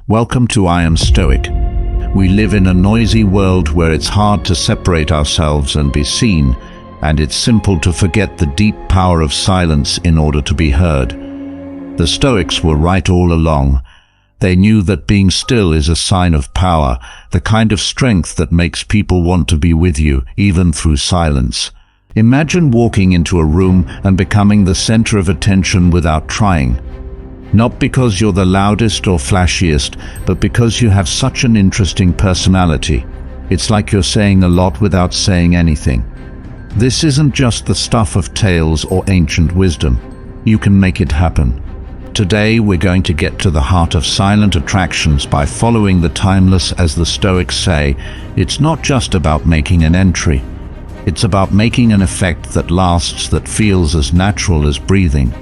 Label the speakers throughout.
Speaker 1: Welcome to I Am Stoic. We live in a noisy world where it's hard to separate ourselves and be seen, and it's simple to forget the deep power of silence in order to be heard. The Stoics were right all along. They knew that being still is a sign of power, the kind of strength that makes people want to be with you, even through silence. Imagine walking into a room and becoming the center of attention without trying. Not because you're the loudest or flashiest, but because you have such an interesting personality. It's like you're saying a lot without saying anything. This isn't just the stuff of tales or ancient wisdom. You can make it happen. Today we're going to get to the heart of silent attractions by following the timeless. As the Stoics say, it's not just about making an entry. It's about making an effect that lasts, that feels as natural as breathing.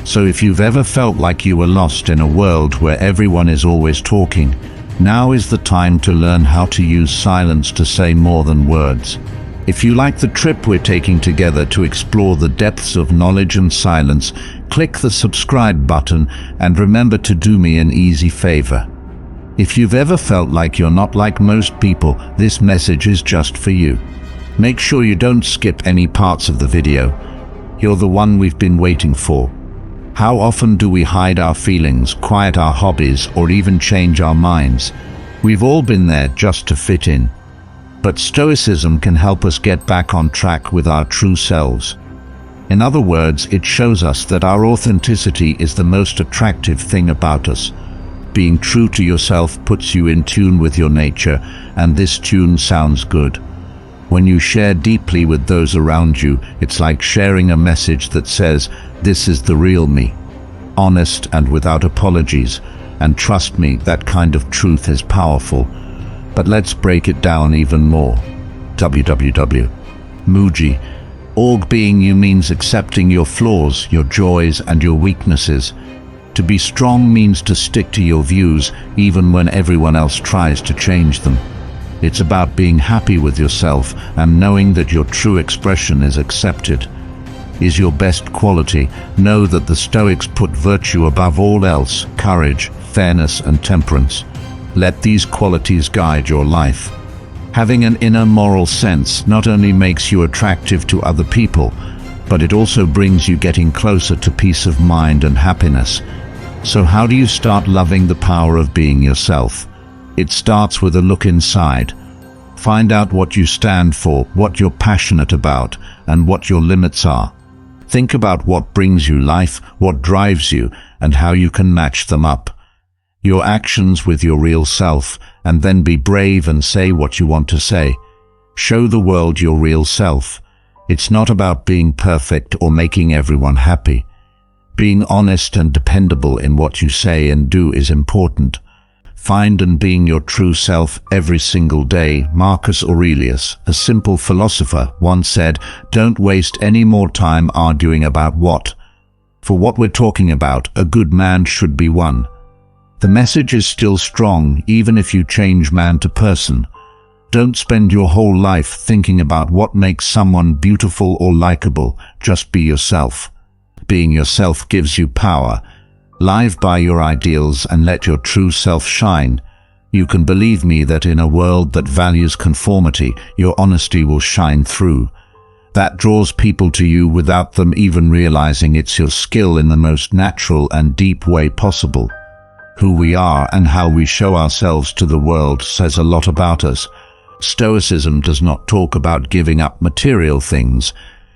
Speaker 1: So if you've ever felt like you were lost in a world where everyone is always talking, now is the time to learn how to use silence to say more than words. If you like the trip we're taking together to explore the depths of knowledge and silence, click the subscribe button and remember to do me an easy favor. If you've ever felt like you're not like most people, this message is just for you. Make sure you don't skip any parts of the video. You're the one we've been waiting for. How often do we hide our feelings, quiet our hobbies, or even change our minds? We've all been there just to fit in. But Stoicism can help us get back on track with our true selves. In other words, it shows us that our authenticity is the most attractive thing about us. Being true to yourself puts you in tune with your nature, and this tune sounds good. When you share deeply with those around you, it's like sharing a message that says, "This is the real me." Honest and without apologies. And trust me, that kind of truth is powerful. But let's break it down even more. www. Org being you means accepting your flaws, your joys, and your weaknesses. To be strong means to stick to your views, even when everyone else tries to change them. It's about being happy with yourself and knowing that your true expression is accepted. Is your best quality. Know that the Stoics put virtue above all else, courage, fairness, and temperance. Let these qualities guide your life. Having an inner moral sense not only makes you attractive to other people, but it also brings you getting closer to peace of mind and happiness. So how do you start loving the power of being yourself? It starts with a look inside. Find out what you stand for, what you're passionate about, and what your limits are. Think about what brings you life, what drives you, and how you can match them up. Your actions with your real self, and then be brave and say what you want to say. Show the world your real self. It's not about being perfect or making everyone happy. Being honest and dependable in what you say and do is important. Find and being your true self every single day. Marcus Aurelius, a simple philosopher, once said, "Don't waste any more time arguing about what. For what we're talking about, a good man should be one." The message is still strong, even if you change man to person. Don't spend your whole life thinking about what makes someone beautiful or likable. Just be yourself. Being yourself gives you power. Live by your ideals and let your true self shine. You can believe me that in a world that values conformity, your honesty will shine through. That draws people to you without them even realizing it's your skill in the most natural and deep way possible. Who we are and how we show ourselves to the world says a lot about us. Stoicism does not talk about giving up material things.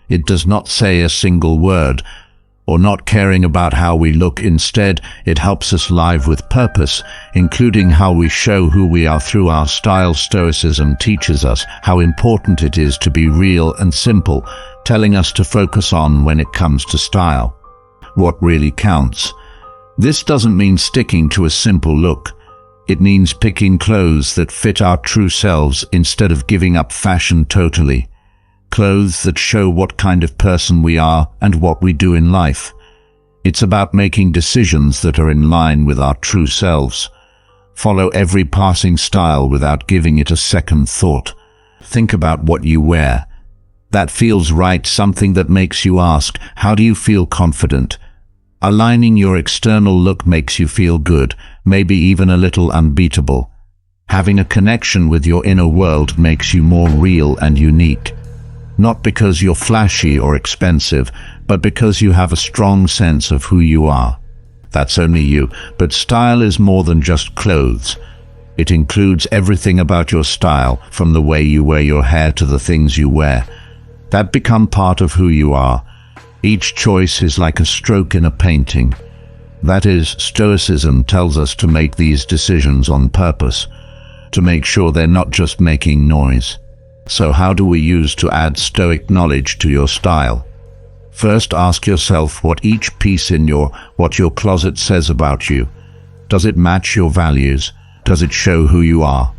Speaker 1: It does not say a single word, or not caring about how we look. Instead, it helps us live with purpose, including how we show who we are through our style. Stoicism teaches us how important it is to be real and simple, telling us to focus on when it comes to style. What really counts. This doesn't mean sticking to a simple look. It means picking clothes that fit our true selves instead of giving up fashion totally. Clothes that show what kind of person we are and what we do in life. It's about making decisions that are in line with our true selves. Follow every passing style without giving it a second thought. Think about what you wear. That feels right, something that makes you ask, how do you feel confident? Aligning your external look makes you feel good, maybe even a little unbeatable. Having a connection with your inner world makes you more real and unique. Not because you're flashy or expensive, but because you have a strong sense of who you are. That's only you, but style is more than just clothes. It includes everything about your style, from the way you wear your hair to the things you wear, that become part of who you are. Each choice is like a stroke in a painting. That is, Stoicism tells us to make these decisions on purpose, to make sure they're not just making noise. So how do we use to add Stoic knowledge to your style? First, ask yourself what each piece in what your closet says about you. Does it match your values? Does it show who you are?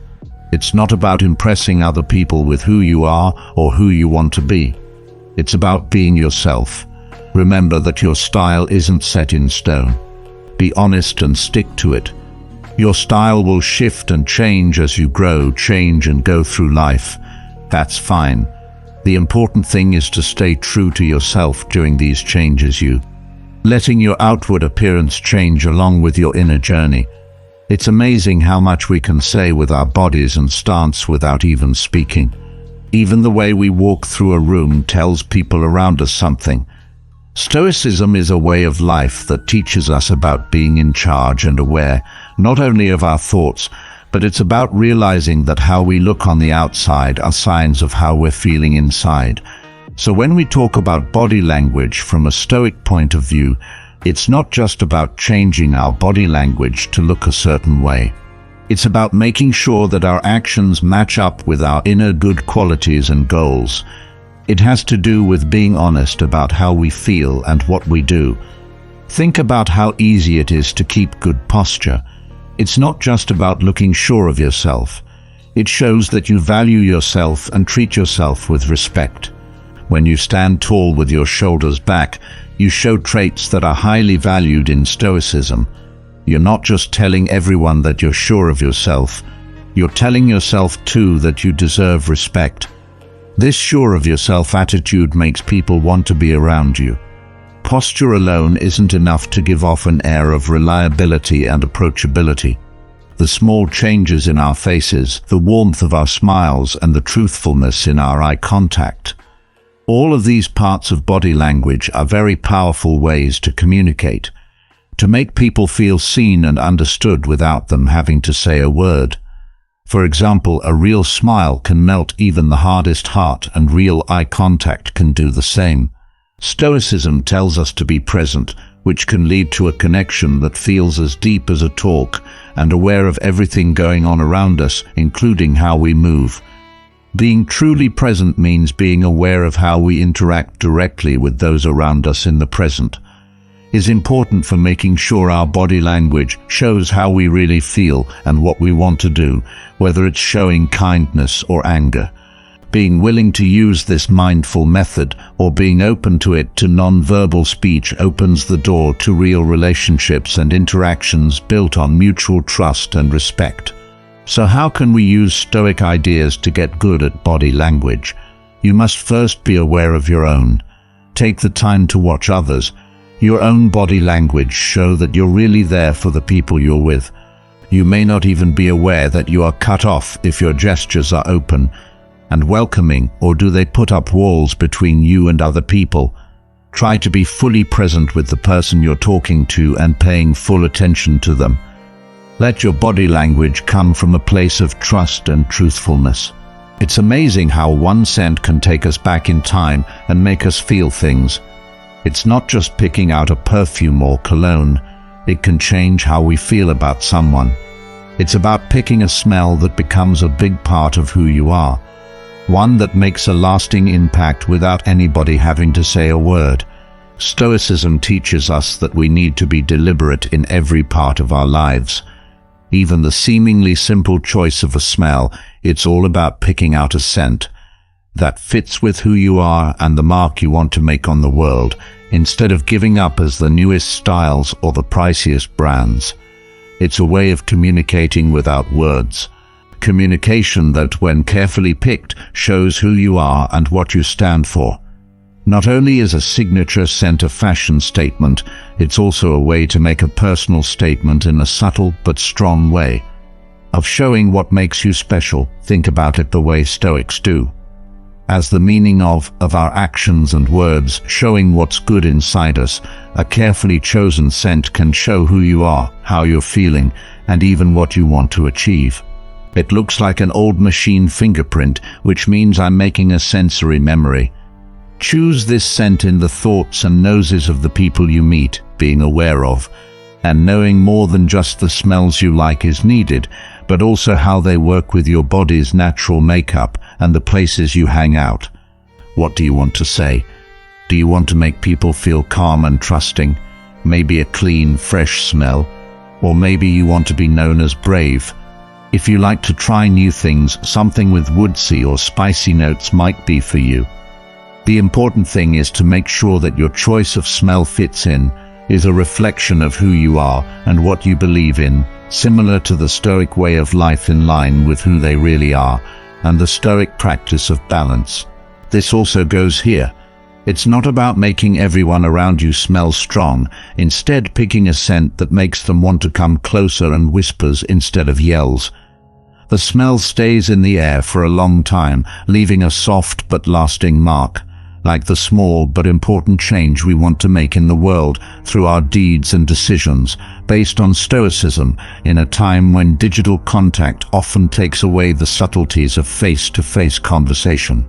Speaker 1: It's not about impressing other people with who you are or who you want to be. It's about being yourself. Remember that your style isn't set in stone. Be honest and stick to it. Your style will shift and change as you grow, change and go through life. That's fine. The important thing is to stay true to yourself during these changes, letting your outward appearance change along with your inner journey. It's amazing how much we can say with our bodies and stance without even speaking. Even the way we walk through a room tells people around us something. Stoicism is a way of life that teaches us about being in charge and aware, not only of our thoughts, but it's about realizing that how we look on the outside are signs of how we're feeling inside. So when we talk about body language from a Stoic point of view, it's not just about changing our body language to look a certain way. It's about making sure that our actions match up with our inner good qualities and goals. It has to do with being honest about how we feel and what we do. Think about how easy it is to keep good posture. It's not just about looking sure of yourself. It shows that you value yourself and treat yourself with respect. When you stand tall with your shoulders back, you show traits that are highly valued in Stoicism. You're not just telling everyone that you're sure of yourself. You're telling yourself too that you deserve respect. This sure of yourself attitude makes people want to be around you. Posture alone isn't enough to give off an air of reliability and approachability. The small changes in our faces, the warmth of our smiles, and the truthfulness in our eye contact. All of these parts of body language are very powerful ways to communicate, to make people feel seen and understood without them having to say a word. For example, a real smile can melt even the hardest heart, and real eye contact can do the same. Stoicism tells us to be present, which can lead to a connection that feels as deep as a talk, and aware of everything going on around us, including how we move. Being truly present means being aware of how we interact directly with those around us in the present. Is important for making sure our body language shows how we really feel and what we want to do, whether it's showing kindness or anger. Being willing to use this mindful method or being open to it to non-verbal speech opens the door to real relationships and interactions built on mutual trust and respect. So how can we use Stoic ideas to get good at body language? You must first be aware of your own. Take the time to watch others. Your own body language show that you're really there for the people you're with. You may not even be aware that you are cut off if your gestures are open and welcoming, or do they put up walls between you and other people? Try to be fully present with the person you're talking to and paying full attention to them. Let your body language come from a place of trust and truthfulness. It's amazing how one scent can take us back in time and make us feel things. It's not just picking out a perfume or cologne. It can change how we feel about someone. It's about picking a smell that becomes a big part of who you are. One that makes a lasting impact without anybody having to say a word. Stoicism teaches us that we need to be deliberate in every part of our lives. Even the seemingly simple choice of a smell, it's all about picking out a scent that fits with who you are and the mark you want to make on the world, instead of giving up as the newest styles or the priciest brands. It's a way of communicating without words. Communication that, when carefully picked, shows who you are and what you stand for. Not only is a signature scent a fashion statement, it's also a way to make a personal statement in a subtle but strong way. Of showing what makes you special, think about it the way Stoics do. As the meaning of our actions and words, showing what's good inside us, a carefully chosen scent can show who you are, how you're feeling, and even what you want to achieve. It looks like an old machine fingerprint, which means I'm making a sensory memory. Choose this scent in the thoughts and noses of the people you meet, being aware of, and knowing more than just the smells you like is needed, but also how they work with your body's natural makeup and the places you hang out. What do you want to say? Do you want to make people feel calm and trusting? Maybe a clean, fresh smell? Or maybe you want to be known as brave? If you like to try new things, something with woodsy or spicy notes might be for you. The important thing is to make sure that your choice of smell fits in, is a reflection of who you are and what you believe in, similar to the Stoic way of life in line with who they really are, and the Stoic practice of balance. This also goes here. It's not about making everyone around you smell strong, instead picking a scent that makes them want to come closer and whispers instead of yells. The smell stays in the air for a long time, leaving a soft but lasting mark, like the small but important change we want to make in the world through our deeds and decisions, based on Stoicism, in a time when digital contact often takes away the subtleties of face-to-face conversation.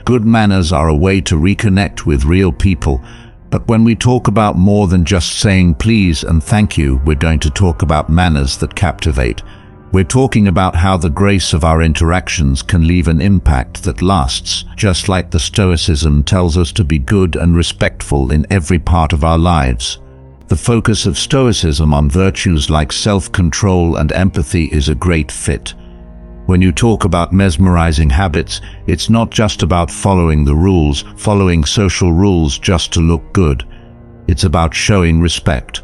Speaker 1: Good manners are a way to reconnect with real people, but when we talk about more than just saying please and thank you, we're going to talk about manners that captivate. We're talking about how the grace of our interactions can leave an impact that lasts, just like the Stoicism tells us to be good and respectful in every part of our lives. The focus of Stoicism on virtues like self-control and empathy is a great fit. When you talk about mesmerizing habits, it's not just about following the rules, following social rules just to look good. It's about showing respect,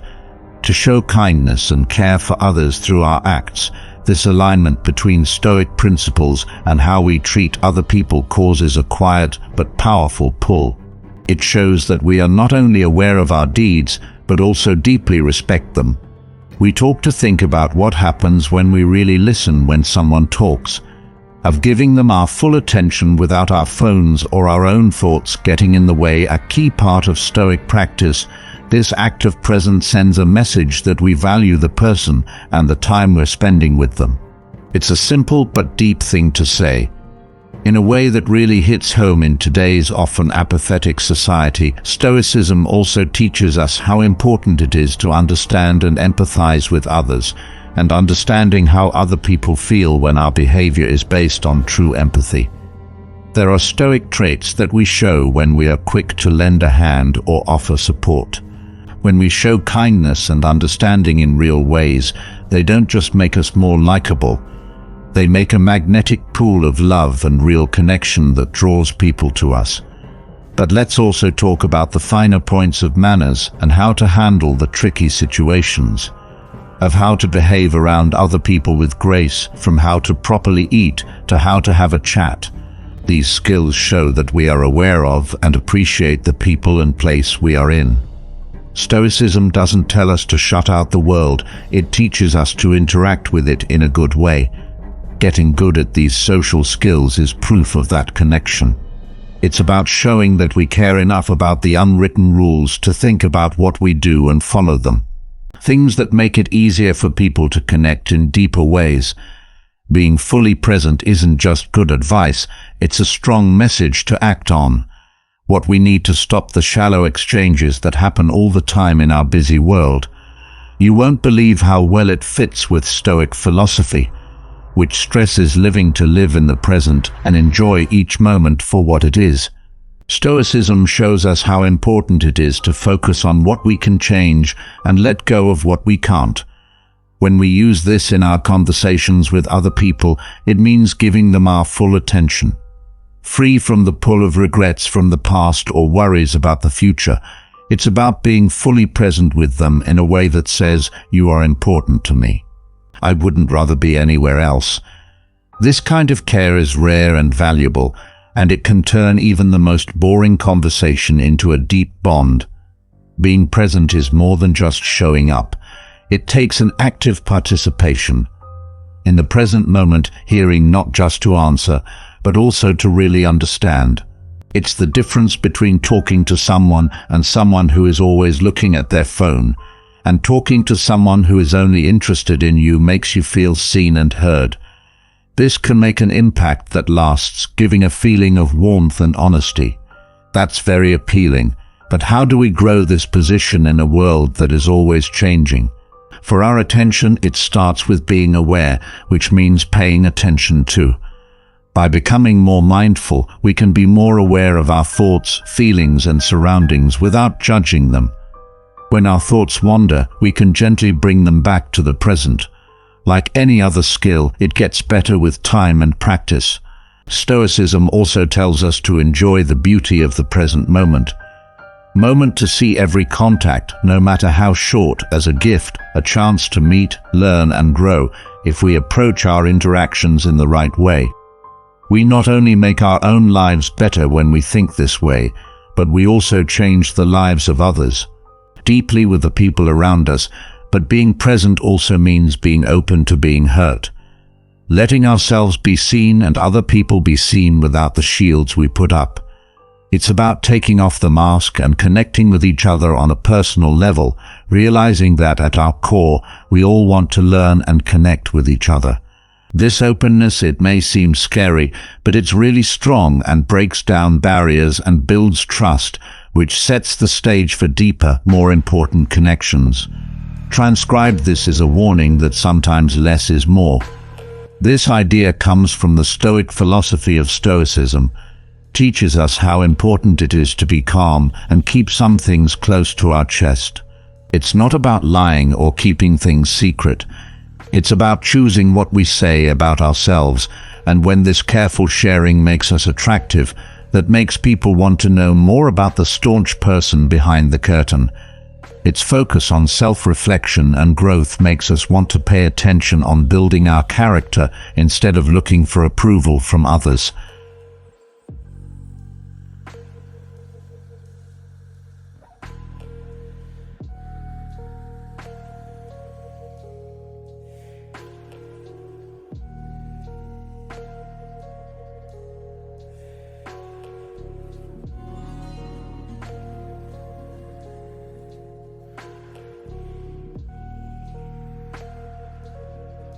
Speaker 1: to show kindness and care for others through our acts. This alignment between Stoic principles and how we treat other people causes a quiet but powerful pull. It shows that we are not only aware of our deeds, but also deeply respect them. We talk to think about what happens when we really listen when someone talks, of giving them our full attention without our phones or our own thoughts getting in the way. A key part of Stoic practice, this act of presence sends a message that we value the person and the time we're spending with them. It's a simple but deep thing to say, in a way that really hits home in today's often apathetic society. Stoicism also teaches us how important it is to understand and empathize with others, and understanding how other people feel when our behavior is based on true empathy. There are Stoic traits that we show when we are quick to lend a hand or offer support. When we show kindness and understanding in real ways, they don't just make us more likable. They make a magnetic pool of love and real connection that draws people to us. But let's also talk about the finer points of manners and how to handle the tricky situations, of how to behave around other people with grace, from how to properly eat to how to have a chat. These skills show that we are aware of and appreciate the people and place we are in. Stoicism doesn't tell us to shut out the world, it teaches us to interact with it in a good way. Getting good at these social skills is proof of that connection. It's about showing that we care enough about the unwritten rules to think about what we do and follow them. Things that make it easier for people to connect in deeper ways. Being fully present isn't just good advice, it's a strong message to act on. What we need to stop the shallow exchanges that happen all the time in our busy world. You won't believe how well it fits with Stoic philosophy, which stresses living to live in the present and enjoy each moment for what it is. Stoicism shows us how important it is to focus on what we can change and let go of what we can't. When we use this in our conversations with other people, it means giving them our full attention. Free from the pull of regrets from the past or worries about the future. It's about being fully present with them in a way that says, "You are important to me. I wouldn't rather be anywhere else." This kind of care is rare and valuable, and it can turn even the most boring conversation into a deep bond. Being present is more than just showing up. It takes an active participation. In the present moment, hearing not just to answer, but also to really understand. It's the difference between talking to someone and someone who is always looking at their phone, and talking to someone who is only interested in you makes you feel seen and heard. This can make an impact that lasts, giving a feeling of warmth and honesty. That's very appealing, but how do we grow this position in a world that is always changing? For our attention, it starts with being aware, which means paying attention to. By becoming more mindful, we can be more aware of our thoughts, feelings, and surroundings without judging them. When our thoughts wander, we can gently bring them back to the present. Like any other skill, it gets better with time and practice. Stoicism also tells us to enjoy the beauty of the present moment. To see every contact, no matter how short, as a gift, a chance to meet, learn, and grow, if we approach our interactions in the right way. We not only make our own lives better when we think this way, but we also change the lives of others, deeply with the people around us. But being present also means being open to being hurt. Letting ourselves be seen and other people be seen without the shields we put up. It's about taking off the mask and connecting with each other on a personal level, realizing that at our core, we all want to learn and connect with each other. This openness, it may seem scary, but it's really strong and breaks down barriers and builds trust, which sets the stage for deeper, more important connections. Transcribed, this is a warning that sometimes less is more. This idea comes from the Stoic philosophy of Stoicism, teaches us how important it is to be calm and keep some things close to our chest. It's not about lying or keeping things secret. It's about choosing what we say about ourselves, and when this careful sharing makes us attractive, that makes people want to know more about the staunch person behind the curtain. Its focus on self-reflection and growth makes us want to pay attention on building our character instead of looking for approval from others.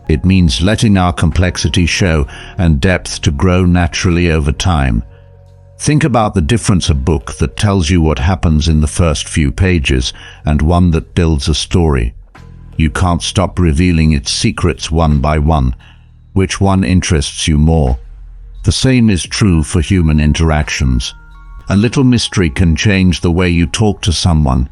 Speaker 1: It means letting our complexity show and depth to grow naturally over time. Think about the difference: a book that tells you what happens in the first few pages and one that builds a story. You can't stop revealing its secrets one by one. Which one interests you more? The same is true for human interactions. A little mystery can change the way you talk to someone.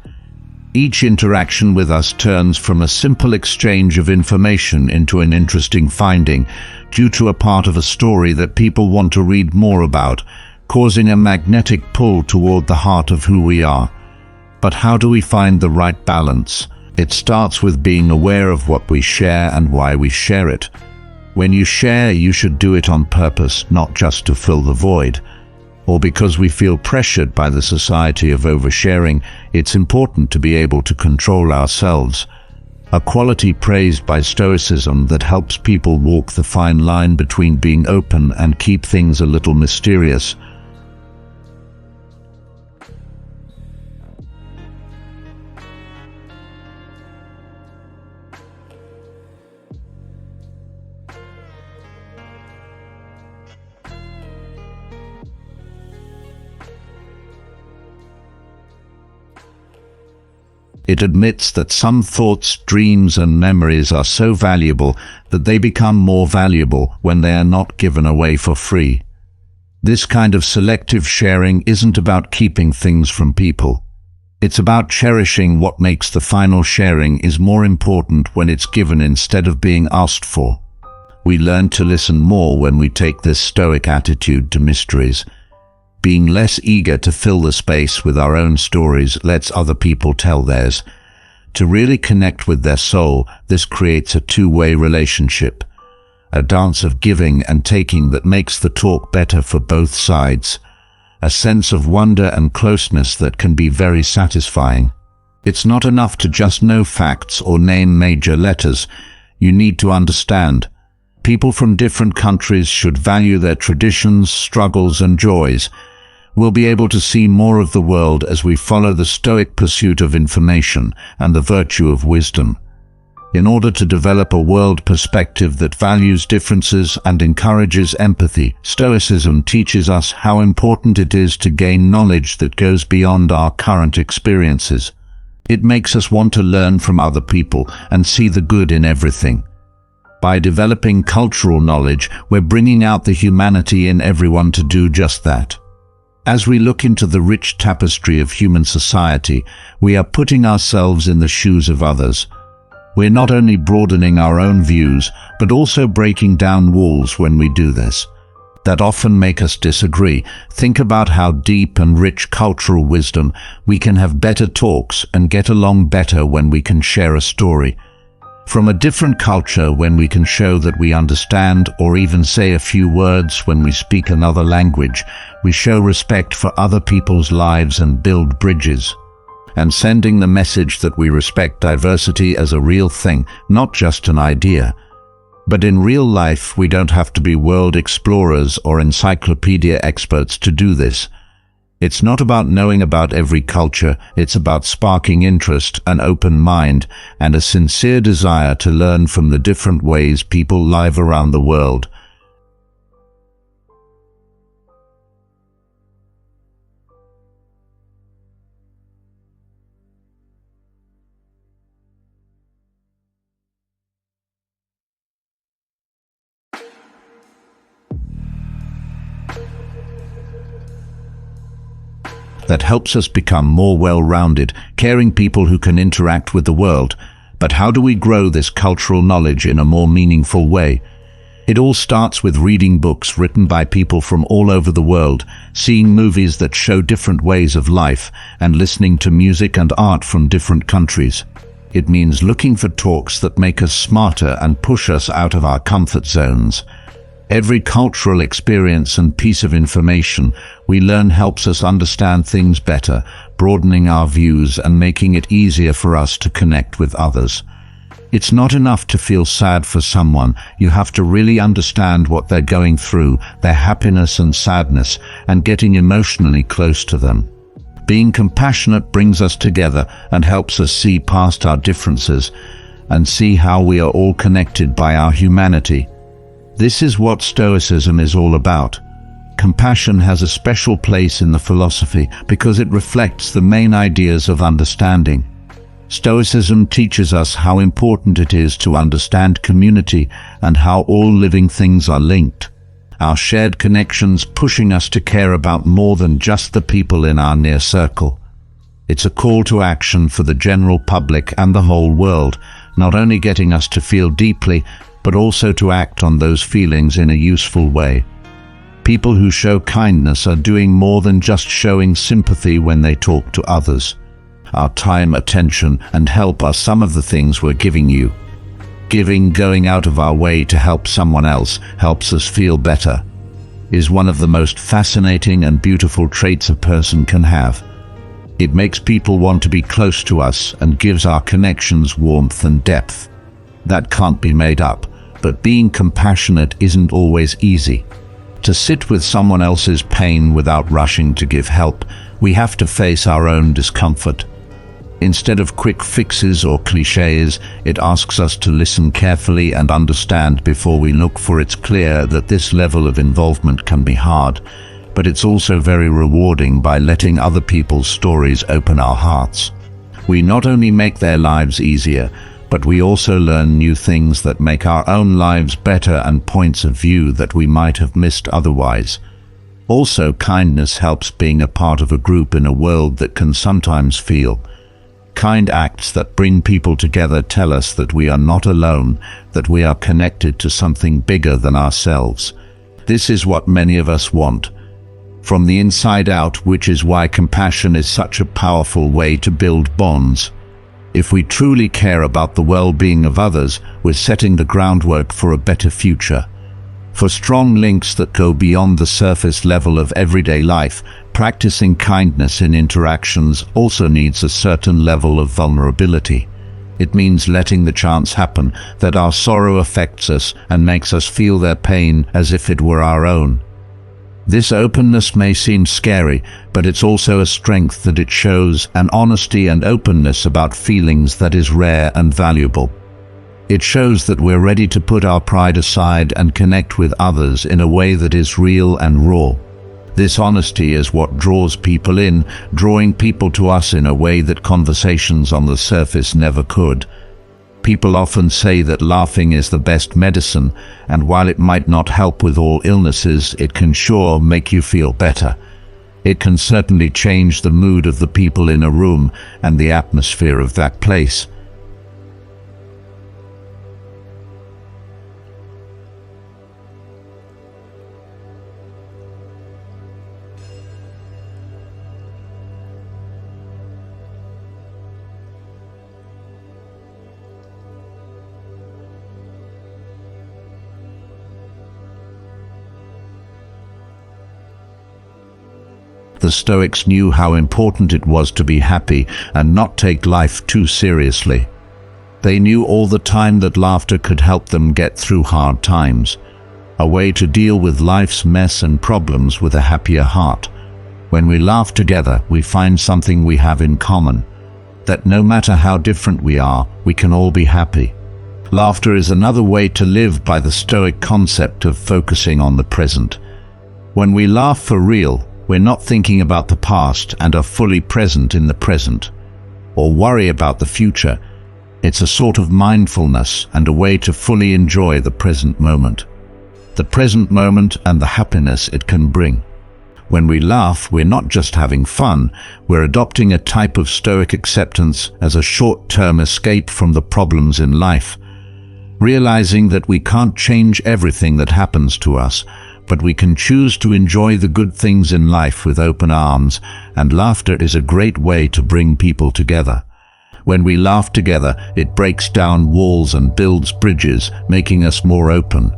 Speaker 1: Each interaction with us turns from a simple exchange of information into an interesting finding, due to a part of a story that people want to read more about, causing a magnetic pull toward the heart of who we are. But how do we find the right balance? It starts with being aware of what we share and why we share it. When you share, you should do it on purpose, not just to fill the void, or because we feel pressured by the society of oversharing. It's important to be able to control ourselves, a quality praised by Stoicism that helps people walk the fine line between being open and keep things a little mysterious. It admits that some thoughts, dreams, and memories are so valuable that they become more valuable when they are not given away for free. This kind of selective sharing isn't about keeping things from people. It's about cherishing what makes the final sharing is more important when it's given instead of being asked for. We learn to listen more when we take this Stoic attitude to mysteries. Being less eager to fill the space with our own stories lets other people tell theirs. To really connect with their soul, this creates a two-way relationship. a dance of giving and taking that makes the talk better for both sides, a sense of wonder and closeness that can be very satisfying. It's not enough to just know facts or name major letters. You need to understand. People from different countries should value their traditions, struggles, and joys. We'll be able to see more of the world as we follow the Stoic pursuit of information and the virtue of wisdom. In order to develop a world perspective that values differences and encourages empathy, Stoicism teaches us how important it is to gain knowledge that goes beyond our current experiences. It makes us want to learn from other people and see the good in everything. By developing cultural knowledge, we're bringing out the humanity in everyone to do just that. As we look into the rich tapestry of human society, we are putting ourselves in the shoes of others. We're not only broadening our own views, but also breaking down walls when we do this. That often make us disagree. Think about how deep and rich cultural wisdom. We can have better talks and get along better when we can share a story from a different culture, when we can show that we understand or even say a few words when we speak another language. We show respect for other people's lives and build bridges. And sending the message that we respect diversity as a real thing, not just an idea. But in real life, we don't have to be world explorers or encyclopedia experts to do this. It's not about knowing about every culture, it's about sparking interest, an open mind, and a sincere desire to learn from the different ways people live around the world. That helps us become more well-rounded, caring people who can interact with the world. But how do we grow this cultural knowledge in a more meaningful way? It all starts with reading books written by people from all over the world, seeing movies that show different ways of life, and listening to music and art from different countries. It means looking for talks that make us smarter and push us out of our comfort zones. Every cultural experience and piece of information we learn helps us understand things better, broadening our views and making it easier for us to connect with others. It's not enough to feel sad for someone. You have to really understand what they're going through, their happiness and sadness, and getting emotionally close to them. Being compassionate brings us together and helps us see past our differences and see how we are all connected by our humanity. This is what Stoicism is all about. Compassion has a special place in the philosophy because it reflects the main ideas of understanding. Stoicism teaches us how important it is to understand community and how all living things are linked. Our shared connections pushing us to care about more than just the people in our near circle. It's a call to action for the general public and the whole world, not only getting us to feel deeply, but also to act on those feelings in a useful way. People who show kindness are doing more than just showing sympathy when they talk to others. Our time, attention, and help are some of the things we're giving you. Going out of our way to help someone else helps us feel better, is one of the most fascinating and beautiful traits a person can have. It makes people want to be close to us and gives our connections warmth and depth. That can't be made up. But being compassionate isn't always easy. To sit with someone else's pain without rushing to give help, we have to face our own discomfort. Instead of quick fixes or cliches, it asks us to listen carefully and understand before we look, for it's clear that this level of involvement can be hard, but it's also very rewarding. By letting other people's stories open our hearts, we not only make their lives easier, but we also learn new things that make our own lives better and points of view that we might have missed otherwise. Also, kindness helps being a part of a group in a world that can sometimes feel. Kind acts that bring people together tell us that we are not alone, that we are connected to something bigger than ourselves. This is what many of us want, from the inside out, which is why compassion is such a powerful way to build bonds. If we truly care about the well-being of others, we're setting the groundwork for a better future. For strong links that go beyond the surface level of everyday life, practicing kindness in interactions also needs a certain level of vulnerability. It means letting the chance happen that our sorrow affects us and makes us feel their pain as if it were our own. This openness may seem scary, but it's also a strength that it shows an honesty and openness about feelings that is rare and valuable. It shows that we're ready to put our pride aside and connect with others in a way that is real and raw. This honesty is what draws people in, drawing people to us in a way that conversations on the surface never could. People often say that laughing is the best medicine, and while it might not help with all illnesses, it can sure make you feel better. It can certainly change the mood of the people in a room and the atmosphere of that place. The Stoics knew how important it was to be happy and not take life too seriously. They knew all the time that laughter could help them get through hard times, a way to deal with life's mess and problems with a happier heart. When we laugh together, we find something we have in common, that no matter how different we are, we can all be happy. Laughter is another way to live by the Stoic concept of focusing on the present. When we laugh for real, we're not thinking about the past and are fully present in the present, or worry about the future. It's a sort of mindfulness and a way to fully enjoy the present moment. The present moment and the happiness it can bring. When we laugh, we're not just having fun, we're adopting a type of Stoic acceptance as a short-term escape from the problems in life. Realizing that we can't change everything that happens to us, but we can choose to enjoy the good things in life with open arms, and laughter is a great way to bring people together. When we laugh together, it breaks down walls and builds bridges, making us more open.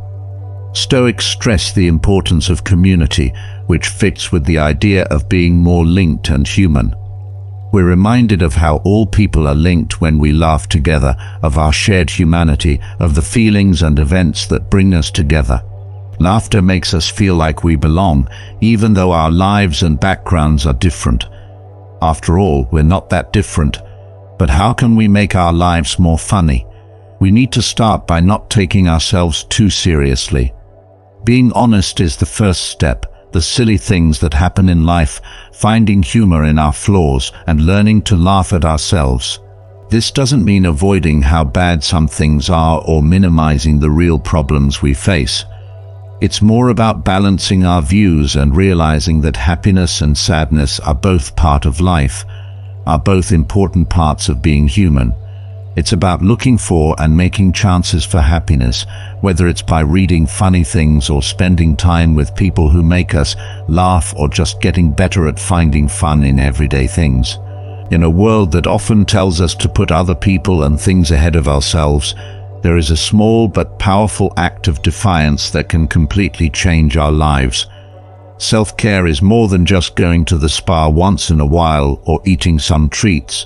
Speaker 1: Stoics stress the importance of community, which fits with the idea of being more linked and human. We're reminded of how all people are linked when we laugh together, of our shared humanity, of the feelings and events that bring us together. Laughter makes us feel like we belong, even though our lives and backgrounds are different. After all, we're not that different. But how can we make our lives more funny? We need to start by not taking ourselves too seriously. Being honest is the first step. The silly things that happen in life, finding humor in our flaws, and learning to laugh at ourselves. This doesn't mean avoiding how bad some things are or minimizing the real problems we face. It's more about balancing our views and realizing that happiness and sadness are both part of life, are both important parts of being human. It's about looking for and making chances for happiness, whether it's by reading funny things or spending time with people who make us laugh, or just getting better at finding fun in everyday things. In a world that often tells us to put other people and things ahead of ourselves, there is a small but powerful act of defiance that can completely change our lives. Self-care is more than just going to the spa once in a while or eating some treats.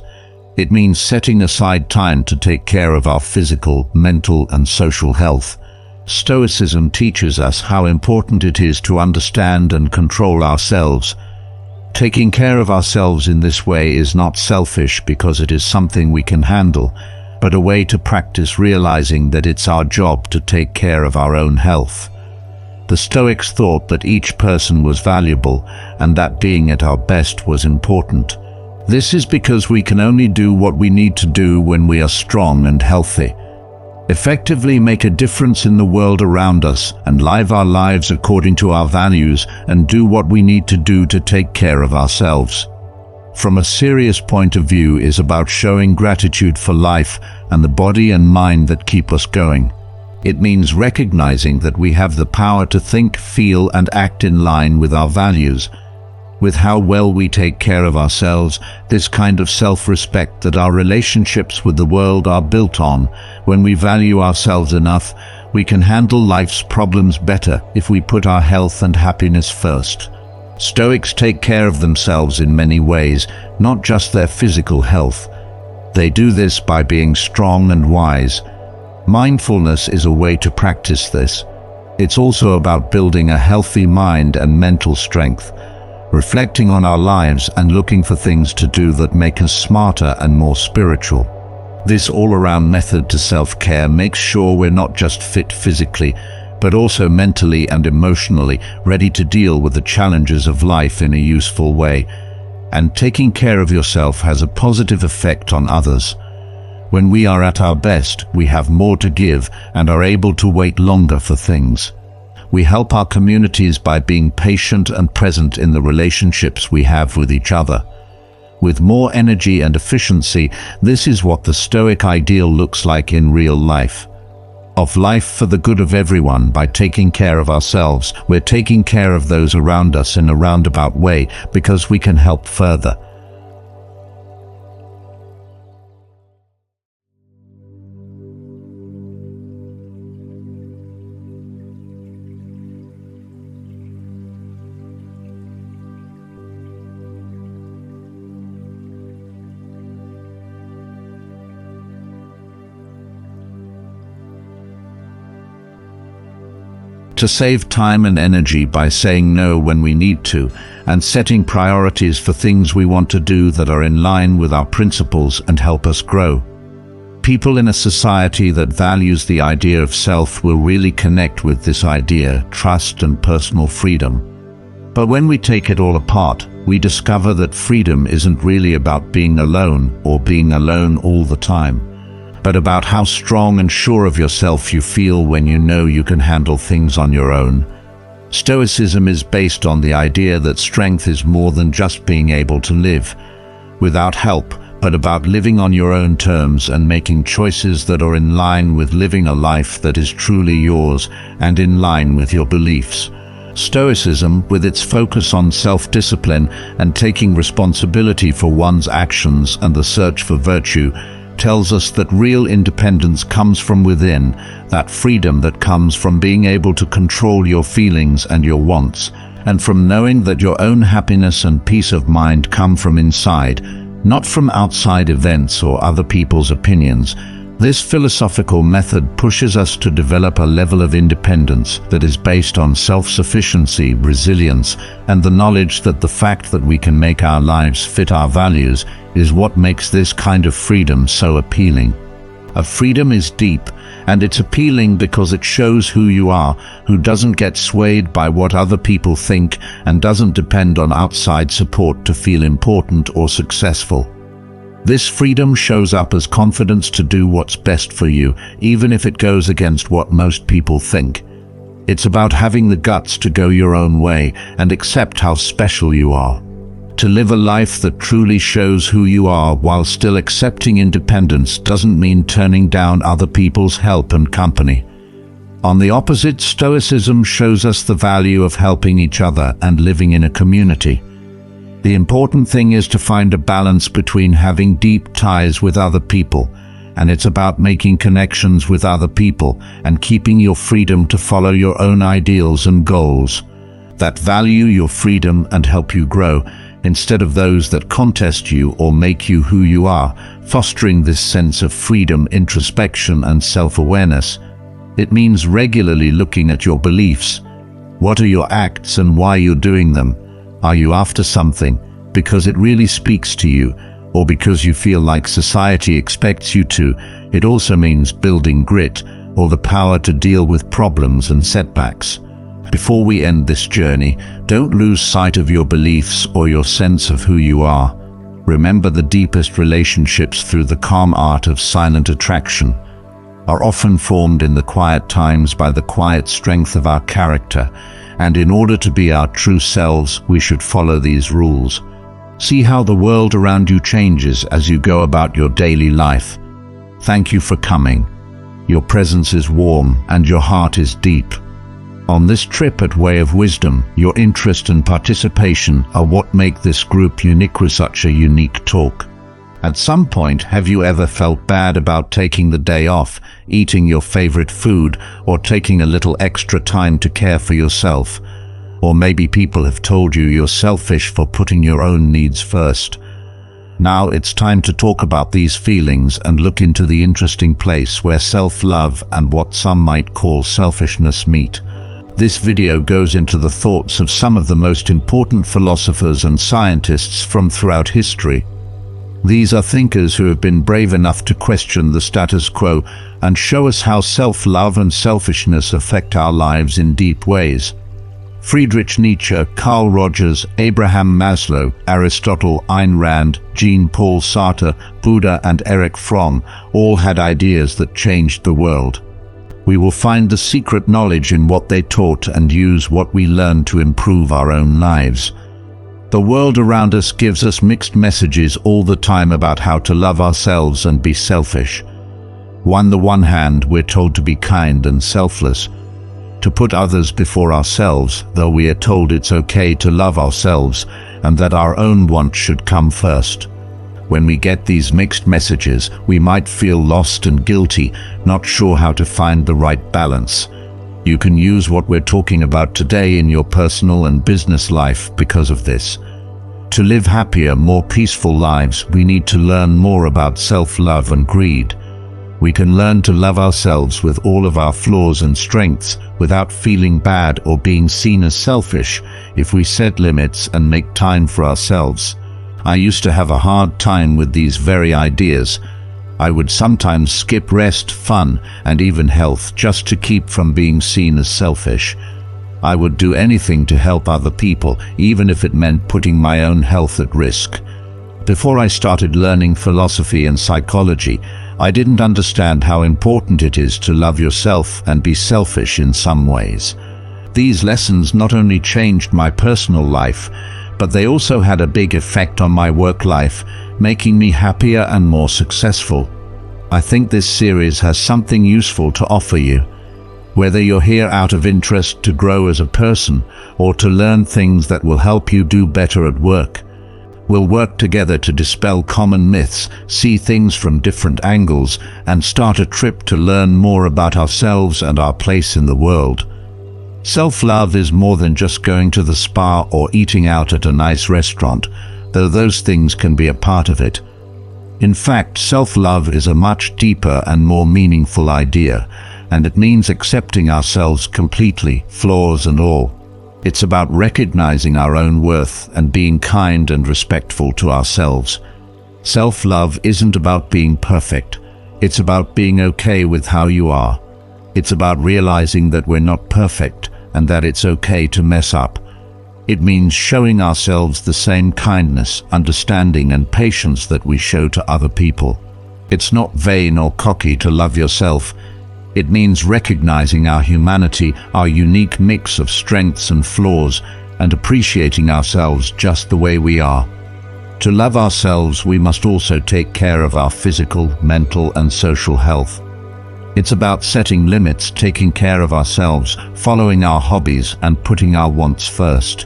Speaker 1: It means setting aside time to take care of our physical, mental, and social health. Stoicism teaches us how important it is to understand and control ourselves. Taking care of ourselves in this way is not selfish because it is something we can handle, but a way to practice realizing that it's our job to take care of our own health. The Stoics thought that each person was valuable and that being at our best was important. This is because we can only do what we need to do when we are strong and healthy. Effectively make a difference in the world around us and live our lives according to our values, and do what we need to do to take care of ourselves. From a serious point of view, is about showing gratitude for life and the body and mind that keep us going. It means recognizing that we have the power to think, feel, and act in line with our values. with how well we take care of ourselves, this kind of self-respect that our relationships with the world are built on. When we value ourselves enough, we can handle life's problems better if we put our health and happiness first. Stoics take care of themselves in many ways, not just their physical health. They do this by being strong and wise. Mindfulness is a way to practice this. It's also about building a healthy mind and mental strength, reflecting on our lives and looking for things to do that make us smarter and more spiritual. This all-around method to self-care makes sure we're not just fit physically, but also mentally and emotionally ready to deal with the challenges of life in a useful way. And taking care of yourself has a positive effect on others. When we are at our best, we have more to give and are able to wait longer for things. We help our communities by being patient and present in the relationships we have with each other. With more energy and efficiency, this is what the Stoic ideal looks like in real life. Of life for the good of everyone. By taking care of ourselves, we're taking care of those around us in a roundabout way because we can help further. To save time and energy by saying no when we need to, and setting priorities for things we want to do that are in line with our principles and help us grow. People in a society that values the idea of self will really connect with this idea, trust and personal freedom. But when we take it all apart, we discover that freedom isn't really about being alone or being alone all the time, but about how strong and sure of yourself you feel when you know you can handle things on your own. Stoicism is based on the idea that strength is more than just being able to live without help, but about living on your own terms and making choices that are in line with living a life that is truly yours and in line with your beliefs. Stoicism, with its focus on self-discipline and taking responsibility for one's actions and the search for virtue, tells us that real independence comes from within, that freedom that comes from being able to control your feelings and your wants, and from knowing that your own happiness and peace of mind come from inside, not from outside events or other people's opinions. This philosophical method pushes us to develop a level of independence that is based on self-sufficiency, resilience, and the knowledge that the fact that we can make our lives fit our values is what makes this kind of freedom so appealing. A freedom is deep, and it's appealing because it shows who you are, who doesn't get swayed by what other people think and doesn't depend on outside support to feel important or successful. This freedom shows up as confidence to do what's best for you, even if it goes against what most people think. It's about having the guts to go your own way and accept how special you are. To live a life that truly shows who you are while still accepting independence doesn't mean turning down other people's help and company. On the opposite, Stoicism shows us the value of helping each other and living in a community. The important thing is to find a balance between having deep ties with other people, and it's about making connections with other people and keeping your freedom to follow your own ideals and goals that value your freedom and help you grow, instead of those that contest you or make you who you are. Fostering this sense of freedom, introspection, and self-awareness. It means regularly looking at your beliefs. What are your acts and why you're doing them? Are you after something because it really speaks to you, or because you feel like society expects you to? It also means building grit, or the power to deal with problems and setbacks. Before we end this journey, don't lose sight of your beliefs or your sense of who you are. Remember, the deepest relationships through the calm art of silent attraction are often formed in the quiet times by the quiet strength of our character. And in order to be our true selves, we should follow these rules. See how the world around you changes as you go about your daily life. Thank you for coming. Your presence is warm and your heart is deep. On this trip at Way of Wisdom, your interest and participation are what make this group unique with such a unique talk. At some point, have you ever felt bad about taking the day off, eating your favorite food, or taking a little extra time to care for yourself? Or maybe people have told you you're selfish for putting your own needs first. Now it's time to talk about these feelings and look into the interesting place where self-love and what some might call selfishness meet. This video goes into the thoughts of some of the most important philosophers and scientists from throughout history. These are thinkers who have been brave enough to question the status quo and show us how self-love and selfishness affect our lives in deep ways. Friedrich Nietzsche, Carl Rogers, Abraham Maslow, Aristotle, Ayn Rand, Jean-Paul Sartre, Buddha and Erich Fromm all had ideas that changed the world. We will find the secret knowledge in what they taught and use what we learned to improve our own lives. The world around us gives us mixed messages all the time about how to love ourselves and be selfish. On the one hand, we're told to be kind and selfless, to put others before ourselves, though we are told it's okay to love ourselves and that our own wants should come first. When we get these mixed messages, we might feel lost and guilty, not sure how to find the right balance. You can use what we're talking about today in your personal and business life because of this. To live happier, more peaceful lives, we need to learn more about self-love and greed. We can learn to love ourselves with all of our flaws and strengths without feeling bad or being seen as selfish if we set limits and make time for ourselves. I used to have a hard time with these very ideas. I would sometimes skip rest, fun, and even health just to keep from being seen as selfish. I would do anything to help other people, even if it meant putting my own health at risk. Before I started learning philosophy and psychology, I didn't understand how important it is to love yourself and be selfish in some ways. These lessons not only changed my personal life, but they also had a big effect on my work life, making me happier and more successful. I think this series has something useful to offer you. Whether you're here out of interest to grow as a person or to learn things that will help you do better at work, we'll work together to dispel common myths, see things from different angles, and start a trip to learn more about ourselves and our place in the world. Self-love is more than just going to the spa or eating out at a nice restaurant, though those things can be a part of it. In fact, self-love is a much deeper and more meaningful idea, and it means accepting ourselves completely, flaws and all. It's about recognizing our own worth and being kind and respectful to ourselves. Self-love isn't about being perfect. It's about being okay with how you are. It's about realizing that we're not perfect and that it's okay to mess up. It means showing ourselves the same kindness, understanding and patience that we show to other people. It's not vain or cocky to love yourself. It means recognizing our humanity, our unique mix of strengths and flaws, and appreciating ourselves just the way we are. To love ourselves, we must also take care of our physical, mental, and social health. It's about setting limits, taking care of ourselves, following our hobbies, and putting our wants first.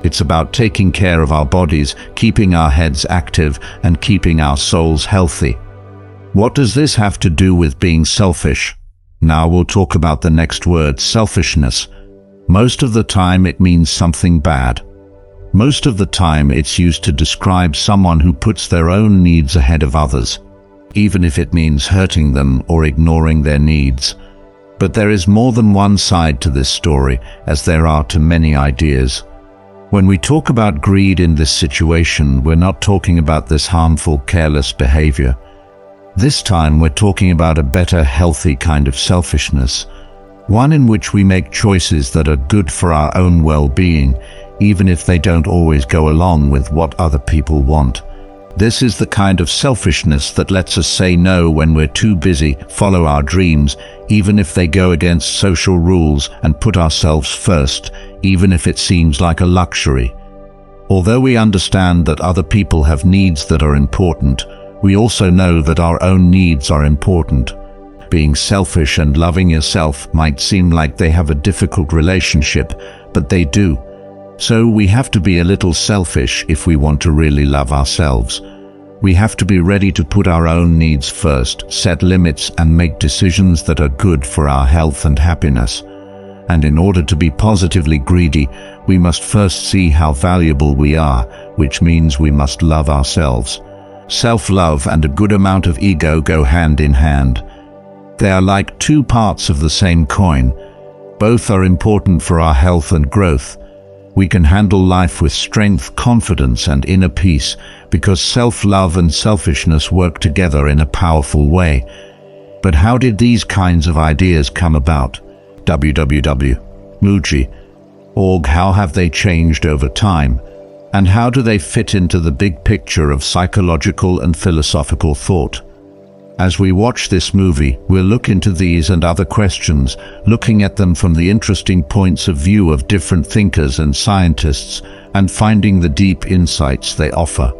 Speaker 1: It's about taking care of our bodies, keeping our heads active, and keeping our souls healthy. What does this have to do with being selfish? Now we'll talk about the next word, selfishness. Most of the time it means something bad. Most of the time it's used to describe someone who puts their own needs ahead of others, even if it means hurting them or ignoring their needs. But there is more than one side to this story, as there are to many ideas. When we talk about greed in this situation, we're not talking about this harmful, careless behavior. This time we're talking about a better, healthy kind of selfishness, one in which we make choices that are good for our own well-being, even if they don't always go along with what other people want. This is the kind of selfishness that lets us say no when we're too busy, follow our dreams, even if they go against social rules, and put ourselves first, even if it seems like a luxury. Although we understand that other people have needs that are important, we also know that our own needs are important. Being selfish and loving yourself might seem like they have a difficult relationship, but they do. So we have to be a little selfish if we want to really love ourselves. We have to be ready to put our own needs first, set limits, and make decisions that are good for our health and happiness. And in order to be positively greedy, we must first see how valuable we are, which means we must love ourselves. Self-love and a good amount of ego go hand in hand. They are like two parts of the same coin. Both are important for our health and growth. We can handle life with strength, confidence, and inner peace because self-love and selfishness work together in a powerful way. But how did these kinds of ideas come about? www.muji.org. How have they changed over time? And how do they fit into the big picture of psychological and philosophical thought? As we watch this movie, we'll look into these and other questions, looking at them from the interesting points of view of different thinkers and scientists, and finding the deep insights they offer.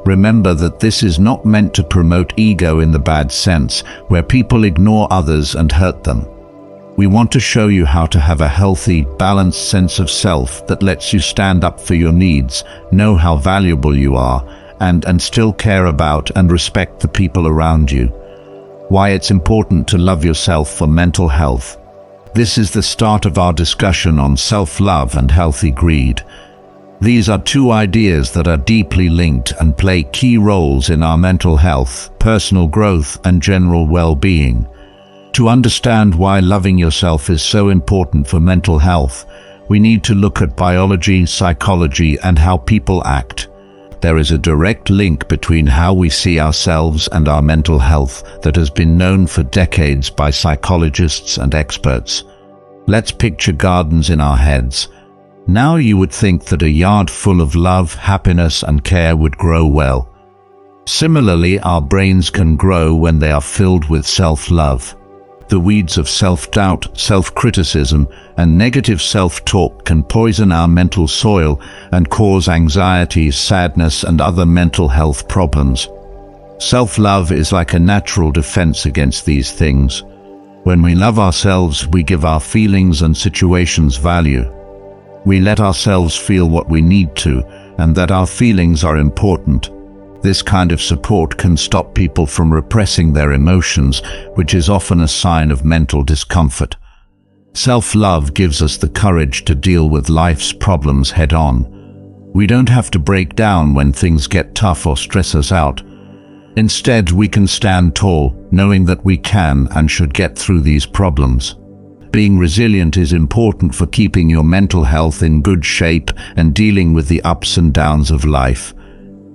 Speaker 1: Remember that this is not meant to promote ego in the bad sense, where people ignore others and hurt them. We want to show you how to have a healthy, balanced sense of self that lets you stand up for your needs, know how valuable you are, and still care about and respect the people around you. Why it's important to love yourself for mental health. This is the start of our discussion on self-love and healthy greed. These are two ideas that are deeply linked and play key roles in our mental health, personal growth, and general well-being. To understand why loving yourself is so important for mental health, we need to look at biology, psychology, and how people act. There is a direct link between how we see ourselves and our mental health that has been known for decades by psychologists and experts. Let's picture gardens in our heads. Now you would think that a yard full of love, happiness, and care would grow well. Similarly, our brains can grow when they are filled with self-love. The weeds of self-doubt, self-criticism, and negative self-talk can poison our mental soil and cause anxiety, sadness, and other mental health problems. Self-love is like a natural defense against these things. When we love ourselves, we give our feelings and situations value. We let ourselves feel what we need to, and that our feelings are important. This kind of support can stop people from repressing their emotions, which is often a sign of mental discomfort. Self-love gives us the courage to deal with life's problems head-on. We don't have to break down when things get tough or stress us out. Instead, we can stand tall, knowing that we can and should get through these problems. Being resilient is important for keeping your mental health in good shape and dealing with the ups and downs of life.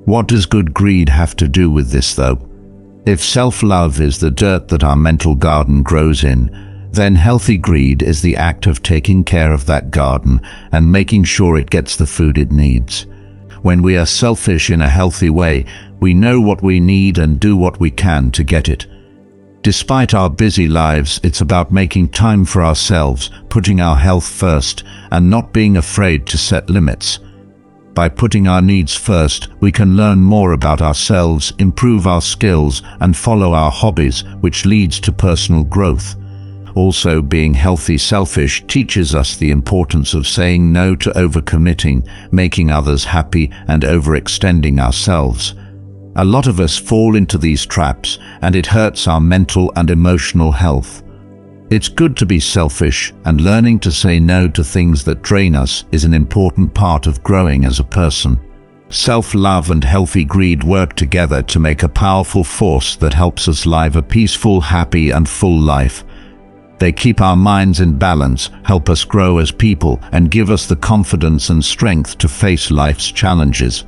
Speaker 1: What does good greed have to do with this, though? If self-love is the dirt that our mental garden grows in, then healthy greed is the act of taking care of that garden and making sure it gets the food it needs. When we are selfish in a healthy way, we know what we need and do what we can to get it. Despite our busy lives, it's about making time for ourselves, putting our health first, and not being afraid to set limits. By putting our needs first, we can learn more about ourselves, improve our skills, and follow our hobbies, which leads to personal growth. Also, being healthy selfish teaches us the importance of saying no to overcommitting, making others happy, and overextending ourselves. A lot of us fall into these traps, and it hurts our mental and emotional health. It's good to be selfish, and learning to say no to things that drain us is an important part of growing as a person. Self-love and healthy greed work together to make a powerful force that helps us live a peaceful, happy, and full life. They keep our minds in balance, help us grow as people, and give us the confidence and strength to face life's challenges.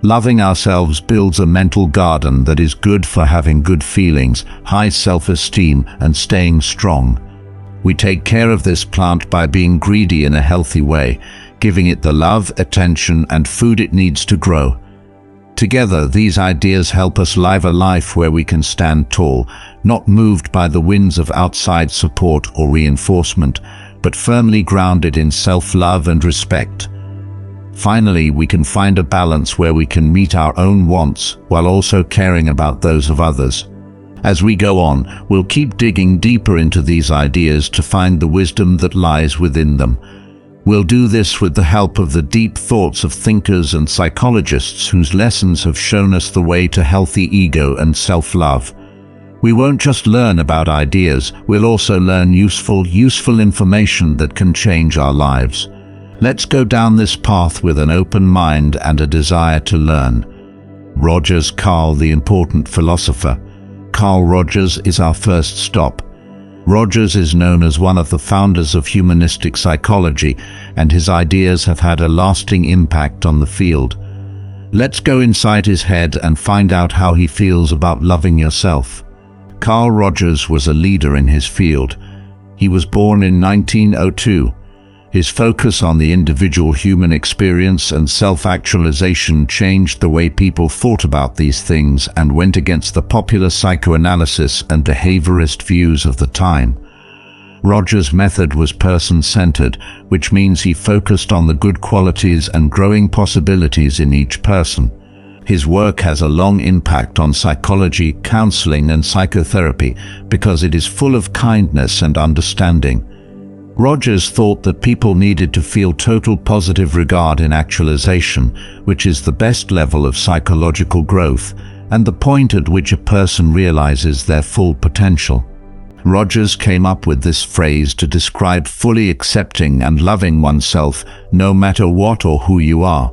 Speaker 1: Loving ourselves builds a mental garden that is good for having good feelings, high self-esteem, and staying strong. We take care of this plant by being greedy in a healthy way, giving it the love, attention, and food it needs to grow. Together, these ideas help us live a life where we can stand tall, not moved by the winds of outside support or reinforcement, but firmly grounded in self-love and respect. Finally, we can find a balance where we can meet our own wants while also caring about those of others. As we go on, we'll keep digging deeper into these ideas to find the wisdom that lies within them. We'll do this with the help of the deep thoughts of thinkers and psychologists whose lessons have shown us the way to healthy ego and self-love. We won't just learn about ideas, we'll also learn useful information that can change our lives. Let's go down this path with an open mind and a desire to learn. Rogers Carl, the important philosopher. Carl Rogers is our first stop. Rogers is known as one of the founders of humanistic psychology, and his ideas have had a lasting impact on the field. Let's go inside his head and find out how he feels about loving yourself. Carl Rogers was a leader in his field. He was born in 1902. His focus on the individual human experience and self-actualization changed the way people thought about these things and went against the popular psychoanalysis and behaviorist views of the time. Rogers' method was person-centered, which means he focused on the good qualities and growing possibilities in each person. His work has a long impact on psychology, counseling, and psychotherapy because it is full of kindness and understanding. Rogers thought that people needed to feel total positive regard in actualization, which is the best level of psychological growth and the point at which a person realizes their full potential. Rogers came up with this phrase to describe fully accepting and loving oneself, no matter what or who you are.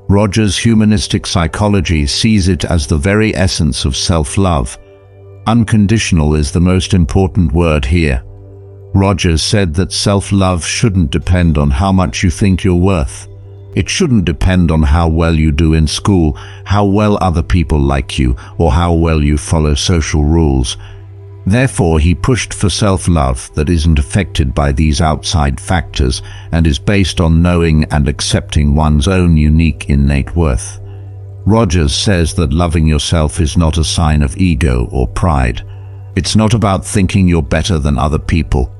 Speaker 1: Rogers' humanistic psychology sees it as the very essence of self-love. Unconditional is the most important word here. Rogers said that self-love shouldn't depend on how much you think you're worth. It shouldn't depend on how well you do in school, how well other people like you, or how well you follow social rules. Therefore, he pushed for self-love that isn't affected by these outside factors and is based on knowing and accepting one's own unique innate worth. Rogers says that loving yourself is not a sign of ego or pride. It's not about thinking you're better than other people.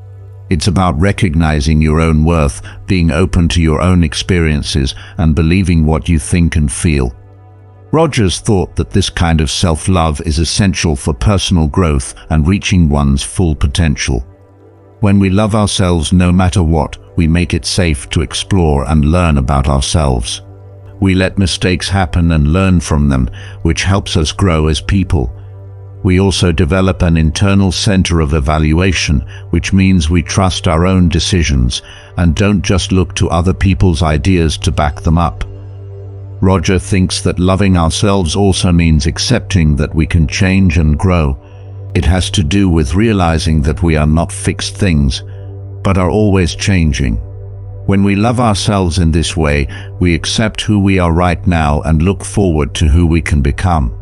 Speaker 1: It's about recognizing your own worth, being open to your own experiences, and believing what you think and feel. Rogers thought that this kind of self-love is essential for personal growth and reaching one's full potential. When we love ourselves no matter what, we make it safe to explore and learn about ourselves. We let mistakes happen and learn from them, which helps us grow as people. We also develop an internal center of evaluation, which means we trust our own decisions and don't just look to other people's ideas to back them up. Roger thinks that loving ourselves also means accepting that we can change and grow. It has to do with realizing that we are not fixed things, but are always changing. When we love ourselves in this way, we accept who we are right now and look forward to who we can become.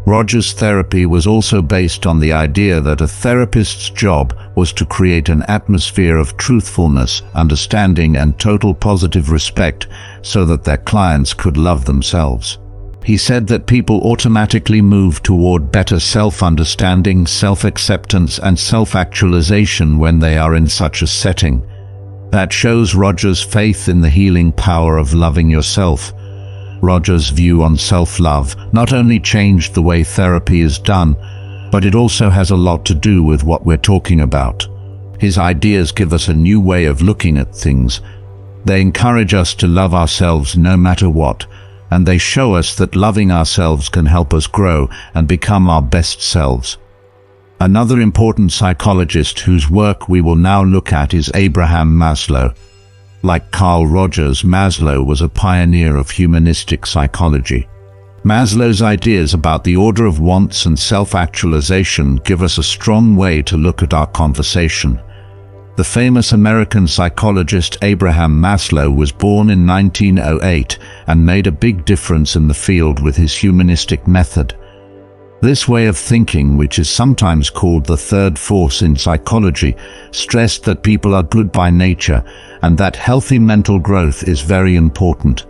Speaker 1: Rogers' therapy was also based on the idea that a therapist's job was to create an atmosphere of truthfulness, understanding, and total positive respect so that their clients could love themselves. He said that people automatically move toward better self-understanding, self-acceptance, and self-actualization when they are in such a setting. That shows Rogers' faith in the healing power of loving yourself. Rogers' view on self-love not only changed the way therapy is done, but it also has a lot to do with what we're talking about. His ideas give us a new way of looking at things. They encourage us to love ourselves no matter what, and they show us that loving ourselves can help us grow and become our best selves. Another important psychologist whose work we will now look at is Abraham Maslow. Like Carl Rogers, Maslow was a pioneer of humanistic psychology. Maslow's ideas about the order of wants and self-actualization give us a strong way to look at our conversation. The famous American psychologist Abraham Maslow was born in 1908 and made a big difference in the field with his humanistic method. This way of thinking, which is sometimes called the third force in psychology, stressed that people are good by nature and that healthy mental growth is very important.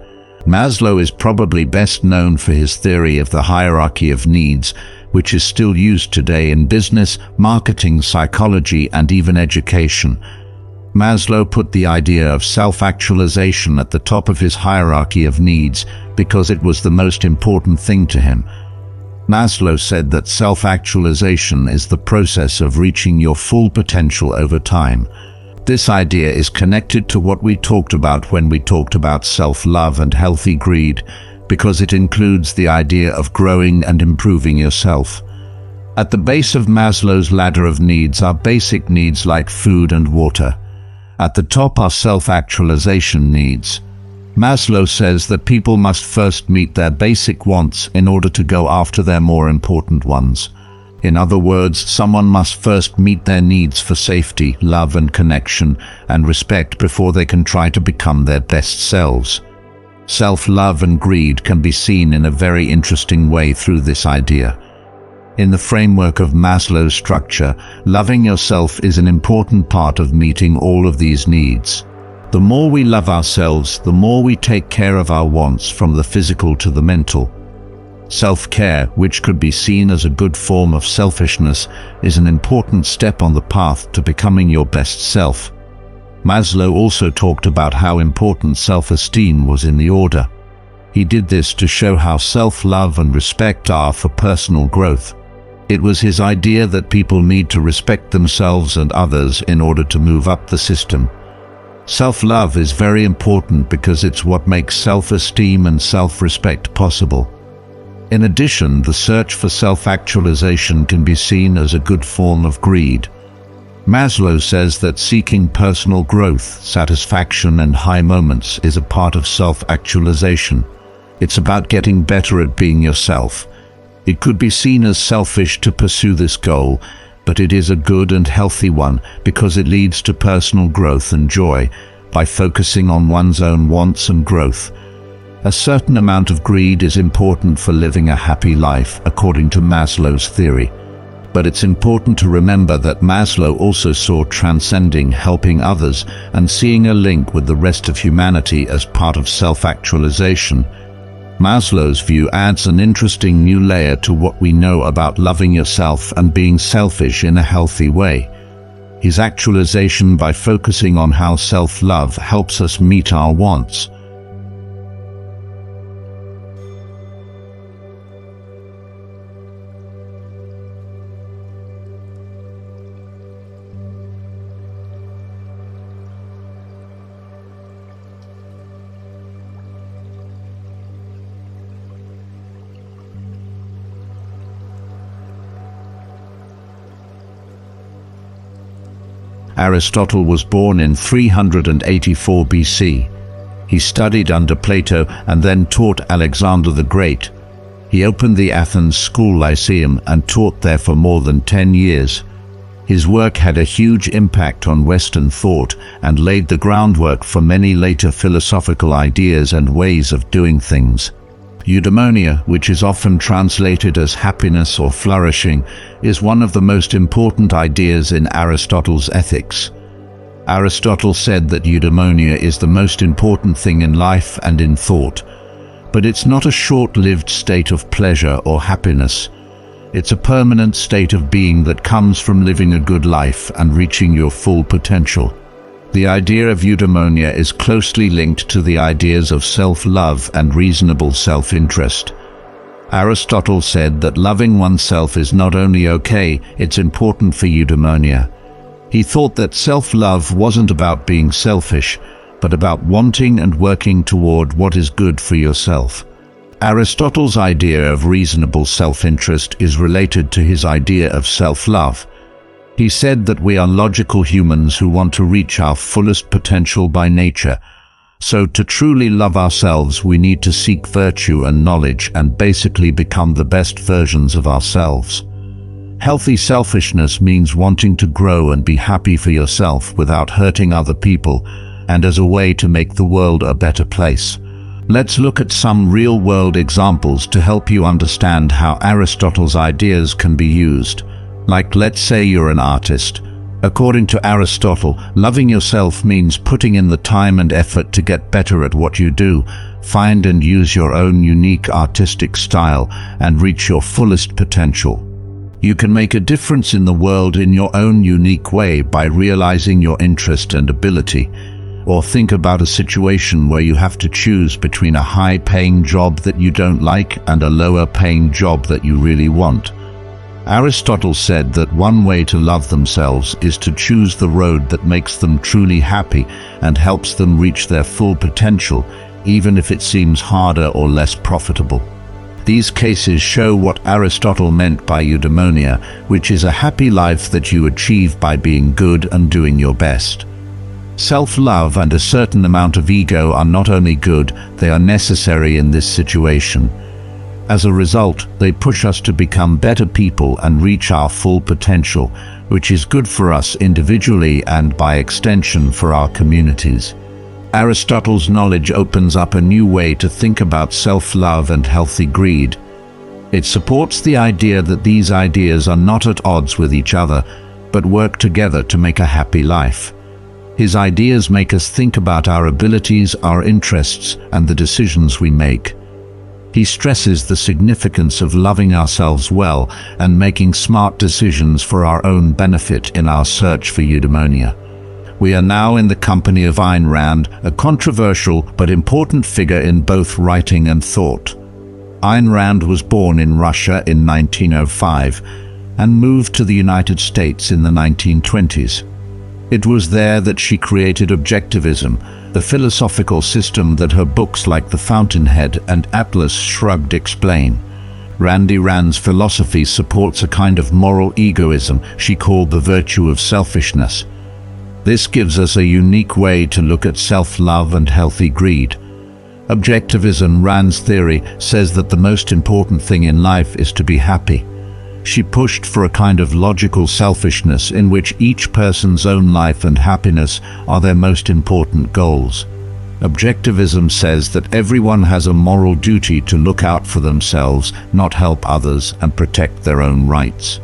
Speaker 1: Maslow is probably best known for his theory of the hierarchy of needs, which is still used today in business, marketing, psychology, and even education. Maslow put the idea of self-actualization at the top of his hierarchy of needs because it was the most important thing to him. Maslow said that self-actualization is the process of reaching your full potential over time. This idea is connected to what we talked about when we talked about self-love and healthy greed, because it includes the idea of growing and improving yourself. At the base of Maslow's ladder of needs are basic needs like food and water. At the top are self-actualization needs. Maslow says that people must first meet their basic wants in order to go after their more important ones. In other words, someone must first meet their needs for safety, love and connection, and respect before they can try to become their best selves. Self-love and greed can be seen in a very interesting way through this idea. In the framework of Maslow's structure, loving yourself is an important part of meeting all of these needs. The more we love ourselves, the more we take care of our wants, from the physical to the mental. Self-care, which could be seen as a good form of selfishness, is an important step on the path to becoming your best self. Maslow also talked about how important self-esteem was in the order. He did this to show how self-love and respect are for personal growth. It was his idea that people need to respect themselves and others in order to move up the system. Self-love is very important because it's what makes self-esteem and self-respect possible. In addition, the search for self-actualization can be seen as a good form of greed. Maslow says that seeking personal growth, satisfaction and high moments is a part of self-actualization. It's about getting better at being yourself. It could be seen as selfish to pursue this goal, but it is a good and healthy one because it leads to personal growth and joy by focusing on one's own wants and growth. A certain amount of greed is important for living a happy life, according to Maslow's theory. But it's important to remember that Maslow also saw transcending, helping others, and seeing a link with the rest of humanity as part of self-actualization. Maslow's view adds an interesting new layer to what we know about loving yourself and being selfish in a healthy way. His actualization by focusing on how self-love helps us meet our wants. Aristotle was born in 384 BC. He studied under Plato and then taught Alexander the Great. He opened the Athens school Lyceum and taught there for more than 10 years. His work had a huge impact on Western thought and laid the groundwork for many later philosophical ideas and ways of doing things. Eudaimonia, which is often translated as happiness or flourishing, is one of the most important ideas in Aristotle's ethics. Aristotle said that eudaimonia is the most important thing in life and in thought. But it's not a short-lived state of pleasure or happiness. It's a permanent state of being that comes from living a good life and reaching your full potential. The idea of eudaimonia is closely linked to the ideas of self-love and reasonable self-interest. Aristotle said that loving oneself is not only okay, it's important for eudaimonia. He thought that self-love wasn't about being selfish, but about wanting and working toward what is good for yourself. Aristotle's idea of reasonable self-interest is related to his idea of self-love. He said that we are logical humans who want to reach our fullest potential by nature. So to truly love ourselves, we need to seek virtue and knowledge and basically become the best versions of ourselves. Healthy selfishness means wanting to grow and be happy for yourself without hurting other people, and as a way to make the world a better place. Let's look at some real-world examples to help you understand how Aristotle's ideas can be used. Like, let's say you're an artist. According to Aristotle, loving yourself means putting in the time and effort to get better at what you do, find and use your own unique artistic style, and reach your fullest potential. You can make a difference in the world in your own unique way by realizing your interest and ability. Or think about a situation where you have to choose between a high-paying job that you don't like and a lower-paying job that you really want. Aristotle said that one way to love themselves is to choose the road that makes them truly happy and helps them reach their full potential, even if it seems harder or less profitable. These cases show what Aristotle meant by eudaimonia, which is a happy life that you achieve by being good and doing your best. Self-love and a certain amount of ego are not only good, they are necessary in this situation. As a result, they push us to become better people and reach our full potential, which is good for us individually and by extension for our communities. Aristotle's knowledge opens up a new way to think about self-love and healthy greed. It supports the idea that these ideas are not at odds with each other, but work together to make a happy life. His ideas make us think about our abilities, our interests, and the decisions we make. He stresses the significance of loving ourselves well and making smart decisions for our own benefit in our search for eudaimonia. We are now in the company of Ayn Rand, a controversial but important figure in both writing and thought. Ayn Rand was born in Russia in 1905 and moved to the United States in the 1920s. It was there that she created Objectivism, the philosophical system that her books like The Fountainhead and Atlas Shrugged explain. Rand's philosophy supports a kind of moral egoism she called the virtue of selfishness. This gives us a unique way to look at self-love and healthy greed. Objectivism, Rand's theory, says that the most important thing in life is to be happy. She pushed for a kind of logical selfishness in which each person's own life and happiness are their most important goals. Objectivism says that everyone has a moral duty to look out for themselves, not help others, and protect their own rights.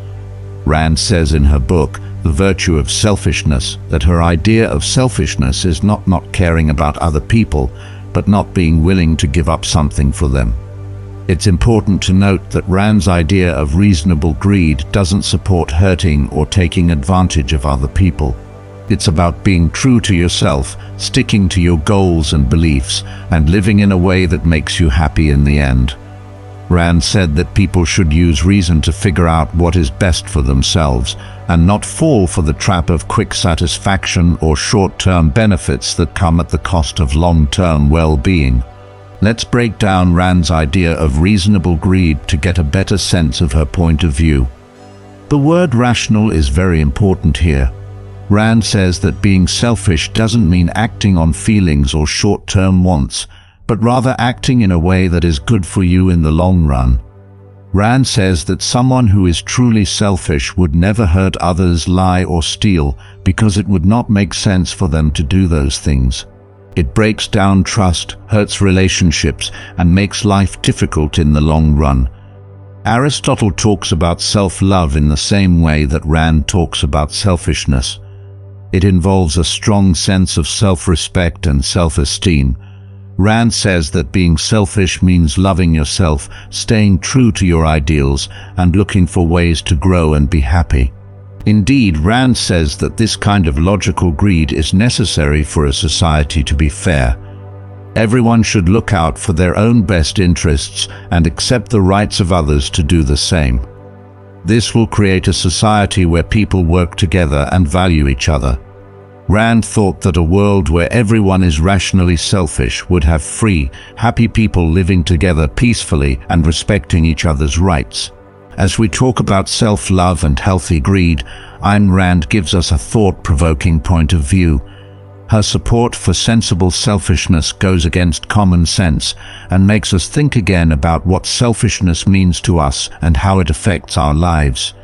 Speaker 1: Rand says in her book, The Virtue of Selfishness, that her idea of selfishness is not caring about other people, but not being willing to give up something for them. It's important to note that Rand's idea of reasonable greed doesn't support hurting or taking advantage of other people. It's about being true to yourself, sticking to your goals and beliefs, and living in a way that makes you happy in the end. Rand said that people should use reason to figure out what is best for themselves and not fall for the trap of quick satisfaction or short-term benefits that come at the cost of long-term well-being. Let's break down Rand's idea of reasonable greed to get a better sense of her point of view. The word rational is very important here. Rand says that being selfish doesn't mean acting on feelings or short-term wants, but rather acting in a way that is good for you in the long run. Rand says that someone who is truly selfish would never hurt others, lie or steal, because it would not make sense for them to do those things. It breaks down trust, hurts relationships, and makes life difficult in the long run. Aristotle talks about self-love in the same way that Rand talks about selfishness. It involves a strong sense of self-respect and self-esteem. Rand says that being selfish means loving yourself, staying true to your ideals, and looking for ways to grow and be happy. Indeed, Rand says that this kind of logical greed is necessary for a society to be fair. Everyone should look out for their own best interests and accept the rights of others to do the same. This will create a society where people work together and value each other. Rand thought that a world where everyone is rationally selfish would have free, happy people living together peacefully and respecting each other's rights. As we talk about self-love and healthy greed, Ayn Rand gives us a thought-provoking point of view. Her support for sensible selfishness goes against common sense and makes us think again about what selfishness means to us and how it affects our lives.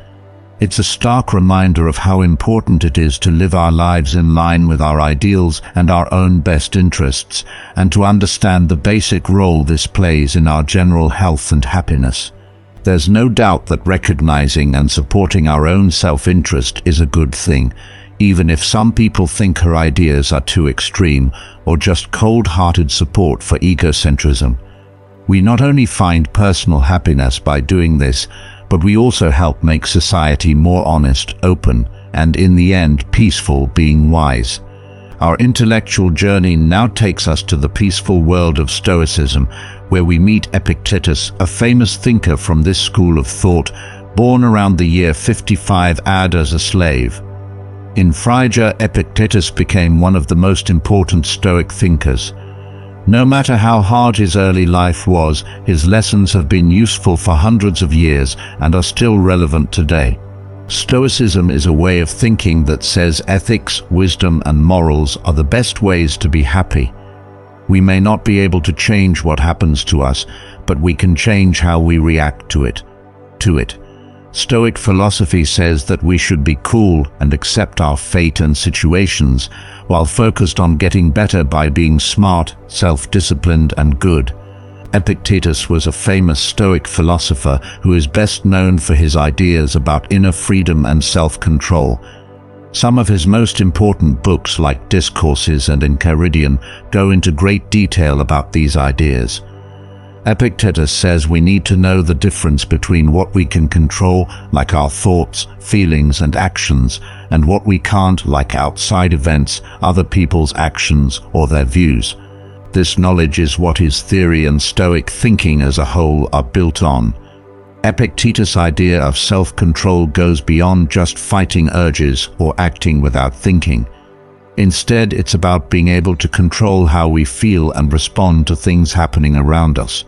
Speaker 1: It's a stark reminder of how important it is to live our lives in line with our ideals and our own best interests, and to understand the basic role this plays in our general health and happiness. There's no doubt that recognizing and supporting our own self-interest is a good thing, even if some people think her ideas are too extreme or just cold-hearted support for egocentrism. We not only find personal happiness by doing this, but we also help make society more honest, open, and in the end peaceful, being wise. Our intellectual journey now takes us to the peaceful world of Stoicism, where we meet Epictetus, a famous thinker from this school of thought, born around the year 55 AD as a slave. In Phrygia, Epictetus became one of the most important Stoic thinkers. No matter how hard his early life was, his lessons have been useful for hundreds of years and are still relevant today. Stoicism is a way of thinking that says ethics, wisdom, and morals are the best ways to be happy. We may not be able to change what happens to us, but we can change how we react to it. Stoic philosophy says that we should be cool and accept our fate and situations, while focused on getting better by being smart, self-disciplined, and good. Epictetus was a famous Stoic philosopher who is best known for his ideas about inner freedom and self-control. Some of his most important books, like Discourses and Enchiridion, go into great detail about these ideas. Epictetus says we need to know the difference between what we can control, like our thoughts, feelings, and actions, and what we can't, like outside events, other people's actions, or their views. This knowledge is what his theory and Stoic thinking as a whole are built on. Epictetus' idea of self-control goes beyond just fighting urges or acting without thinking. Instead, it's about being able to control how we feel and respond to things happening around us.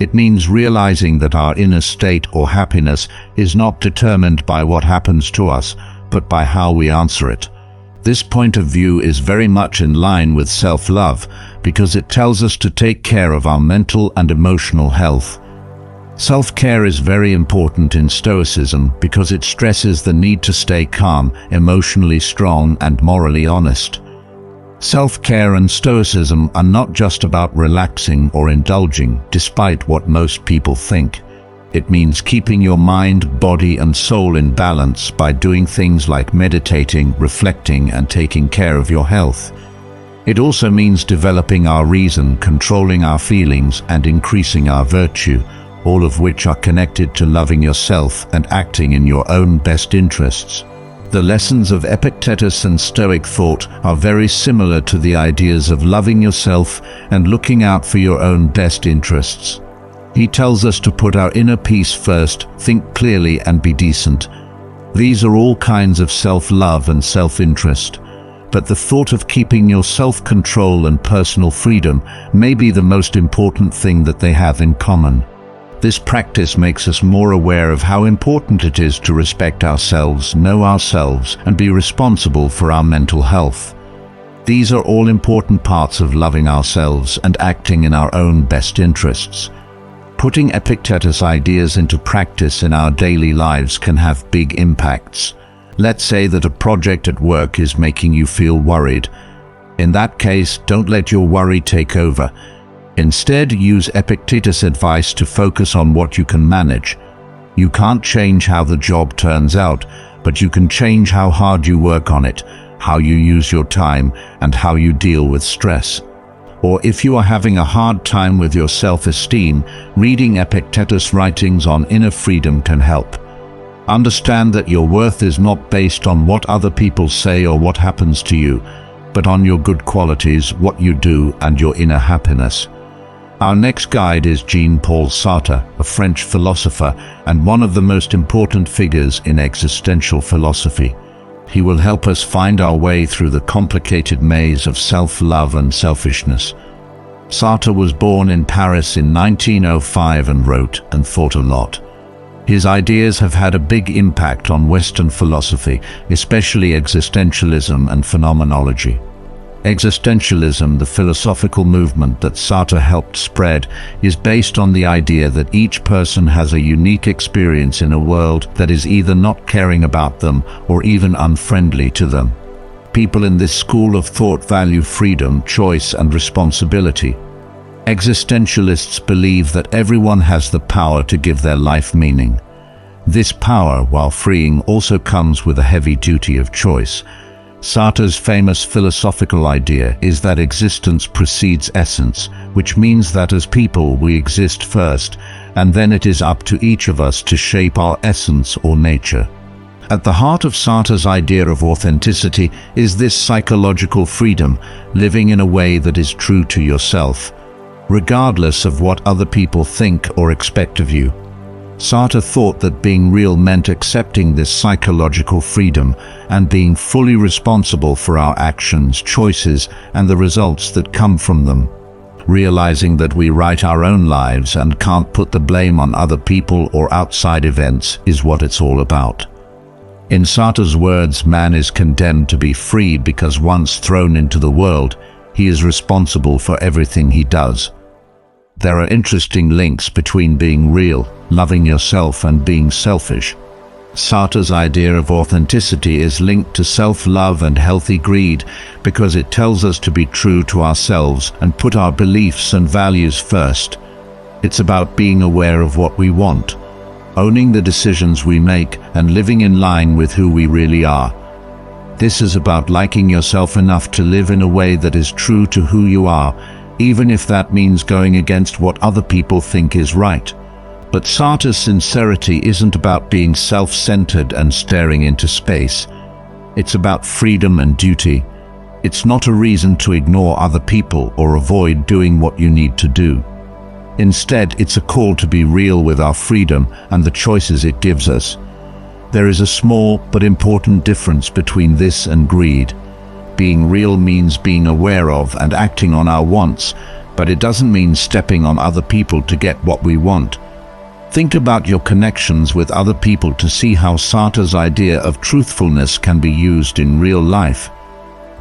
Speaker 1: It means realizing that our inner state or happiness is not determined by what happens to us, but by how we answer it. This point of view is very much in line with self-love, because it tells us to take care of our mental and emotional health. Self-care is very important in Stoicism because it stresses the need to stay calm, emotionally strong, and morally honest. Self-care and Stoicism are not just about relaxing or indulging, despite what most people think. It means keeping your mind, body, and soul in balance by doing things like meditating, reflecting, and taking care of your health. It also means developing our reason, controlling our feelings, and increasing our virtue, all of which are connected to loving yourself and acting in your own best interests. The lessons of Epictetus and Stoic thought are very similar to the ideas of loving yourself and looking out for your own best interests. He tells us to put our inner peace first, think clearly, and be decent. These are all kinds of self-love and self-interest. But the thought of keeping your self-control and personal freedom may be the most important thing that they have in common. This practice makes us more aware of how important it is to respect ourselves, know ourselves, and be responsible for our mental health. These are all important parts of loving ourselves and acting in our own best interests. Putting Epictetus' ideas into practice in our daily lives can have big impacts. Let's say that a project at work is making you feel worried. In that case, don't let your worry take over. Instead, use Epictetus' advice to focus on what you can manage. You can't change how the job turns out, but you can change how hard you work on it, how you use your time, and how you deal with stress. Or if you are having a hard time with your self-esteem, reading Epictetus' writings on inner freedom can help. Understand that your worth is not based on what other people say or what happens to you, but on your good qualities, what you do, and your inner happiness. Our next guide is Jean-Paul Sartre, a French philosopher and one of the most important figures in existential philosophy. He will help us find our way through the complicated maze of self-love and selfishness. Sartre was born in Paris in 1905 and wrote and thought a lot. His ideas have had a big impact on Western philosophy, especially existentialism and phenomenology. Existentialism, the philosophical movement that Sartre helped spread, is based on the idea that each person has a unique experience in a world that is either not caring about them or even unfriendly to them. People in this school of thought value freedom, choice, and responsibility. Existentialists believe that everyone has the power to give their life meaning. This power, while freeing, also comes with a heavy duty of choice. Sartre's famous philosophical idea is that existence precedes essence, which means that as people we exist first, and then it is up to each of us to shape our essence or nature. At the heart of Sartre's idea of authenticity is this psychological freedom, living in a way that is true to yourself, regardless of what other people think or expect of you. Sartre thought that being real meant accepting this psychological freedom and being fully responsible for our actions, choices, and the results that come from them. Realizing that we write our own lives and can't put the blame on other people or outside events is what it's all about. In Sartre's words, man is condemned to be free because once thrown into the world, he is responsible for everything he does. There are interesting links between being real, loving yourself, and being selfish. Sartre's idea of authenticity is linked to self-love and healthy greed because it tells us to be true to ourselves and put our beliefs and values first. It's about being aware of what we want, owning the decisions we make, and living in line with who we really are. This is about liking yourself enough to live in a way that is true to who you are, even if that means going against what other people think is right. But Sartre's sincerity isn't about being self-centered and staring into space. It's about freedom and duty. It's not a reason to ignore other people or avoid doing what you need to do. Instead, it's a call to be real with our freedom and the choices it gives us. There is a small but important difference between this and greed. Being real means being aware of and acting on our wants, but it doesn't mean stepping on other people to get what we want. Think about your connections with other people to see how Sartre's idea of truthfulness can be used in real life.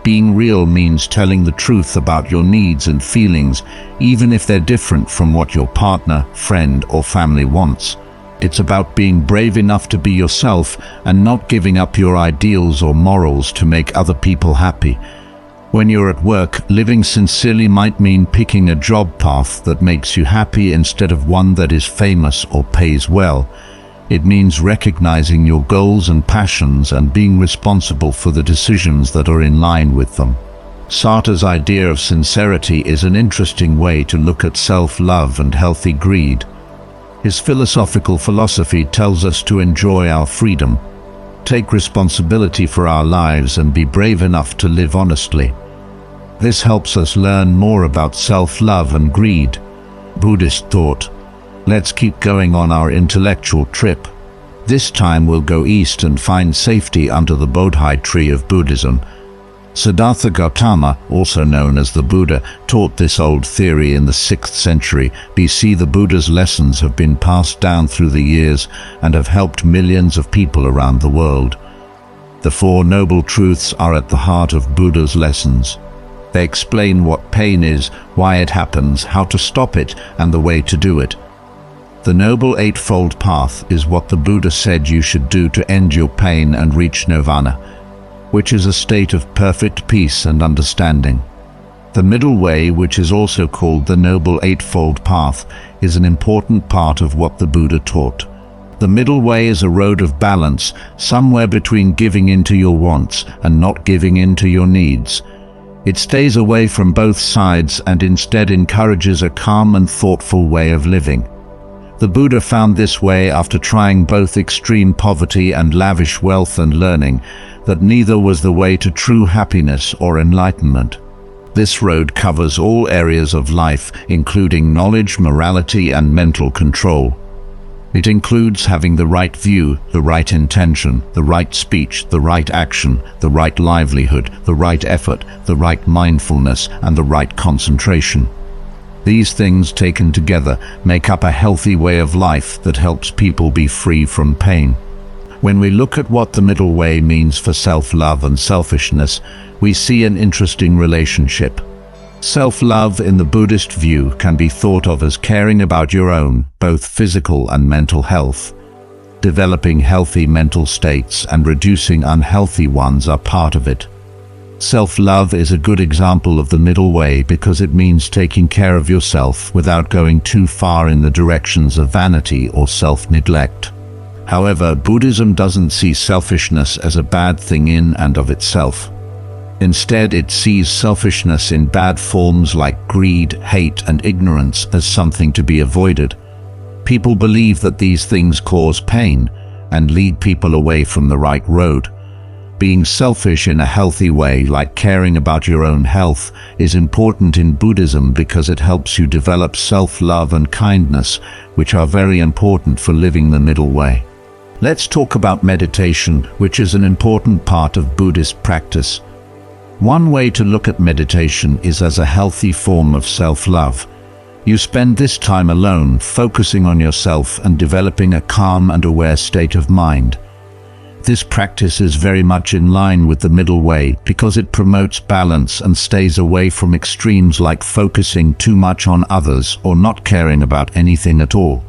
Speaker 1: Being real means telling the truth about your needs and feelings, even if they're different from what your partner, friend, or family wants. It's about being brave enough to be yourself and not giving up your ideals or morals to make other people happy. When you're at work, living sincerely might mean picking a job path that makes you happy instead of one that is famous or pays well. It means recognizing your goals and passions and being responsible for the decisions that are in line with them. Sartre's idea of sincerity is an interesting way to look at self-love and healthy greed. His philosophical philosophy tells us to enjoy our freedom, take responsibility for our lives, and be brave enough to live honestly. This helps us learn more about self-love and greed. Buddhist thought. Let's keep going on our intellectual trip. This time we'll go east and find safety under the Bodhi tree of Buddhism. Siddhartha Gautama, also known as the Buddha, taught this old theory in the 6th century BC. The Buddha's lessons have been passed down through the years and have helped millions of people around the world. The Four Noble Truths are at the heart of Buddha's lessons. They explain what pain is, why it happens, how to stop it, and the way to do it. The Noble Eightfold Path is what the Buddha said you should do to end your pain and reach nirvana, which is a state of perfect peace and understanding. The middle way, which is also called the Noble Eightfold Path, is an important part of what the Buddha taught. The middle way is a road of balance, somewhere between giving in to your wants and not giving in to your needs. It stays away from both sides and instead encourages a calm and thoughtful way of living. The Buddha found this way after trying both extreme poverty and lavish wealth and learning that neither was the way to true happiness or enlightenment. This road covers all areas of life, including knowledge, morality, and mental control. It includes having the right view, the right intention, the right speech, the right action, the right livelihood, the right effort, the right mindfulness, and the right concentration. These things taken together make up a healthy way of life that helps people be free from pain. When we look at what the middle way means for self-love and selfishness, we see an interesting relationship. Self-love in the Buddhist view can be thought of as caring about your own, both physical and mental health. Developing healthy mental states and reducing unhealthy ones are part of it. Self-love is a good example of the middle way because it means taking care of yourself without going too far in the directions of vanity or self-neglect. However, Buddhism doesn't see selfishness as a bad thing in and of itself. Instead, it sees selfishness in bad forms like greed, hate, and ignorance as something to be avoided. People believe that these things cause pain, and lead people away from the right road. Being selfish in a healthy way, like caring about your own health, is important in Buddhism because it helps you develop self-love and kindness, which are very important for living the middle way. Let's talk about meditation, which is an important part of Buddhist practice. One way to look at meditation is as a healthy form of self-love. You spend this time alone, focusing on yourself and developing a calm and aware state of mind. This practice is very much in line with the middle way because it promotes balance and stays away from extremes like focusing too much on others or not caring about anything at all.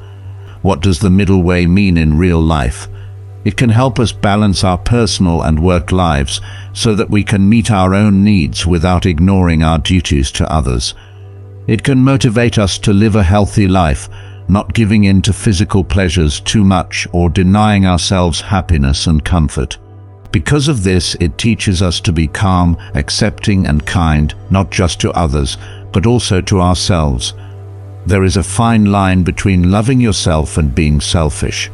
Speaker 1: What does the middle way mean in real life? It can help us balance our personal and work lives so that we can meet our own needs without ignoring our duties to others. It can motivate us to live a healthy life, not giving in to physical pleasures too much or denying ourselves happiness and comfort. Because of this, it teaches us to be calm, accepting and kind, not just to others, but also to ourselves. There is a fine line between loving yourself and being selfish,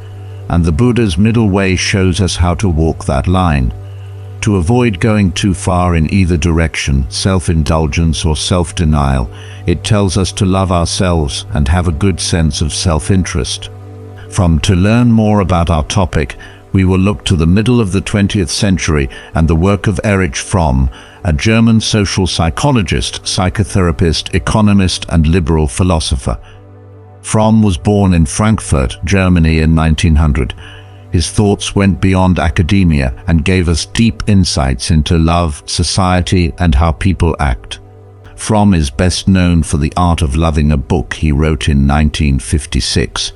Speaker 1: and the Buddha's middle way shows us how to walk that line. To avoid going too far in either direction, self-indulgence or self-denial, it tells us to love ourselves and have a good sense of self-interest. To learn more about our topic, we will look to the middle of the 20th century and the work of Erich Fromm, a German social psychologist, psychotherapist, economist, and liberal philosopher. Fromm was born in Frankfurt, Germany in 1900. His thoughts went beyond academia and gave us deep insights into love, society, and how people act. Fromm is best known for The Art of Loving, a book he wrote in 1956.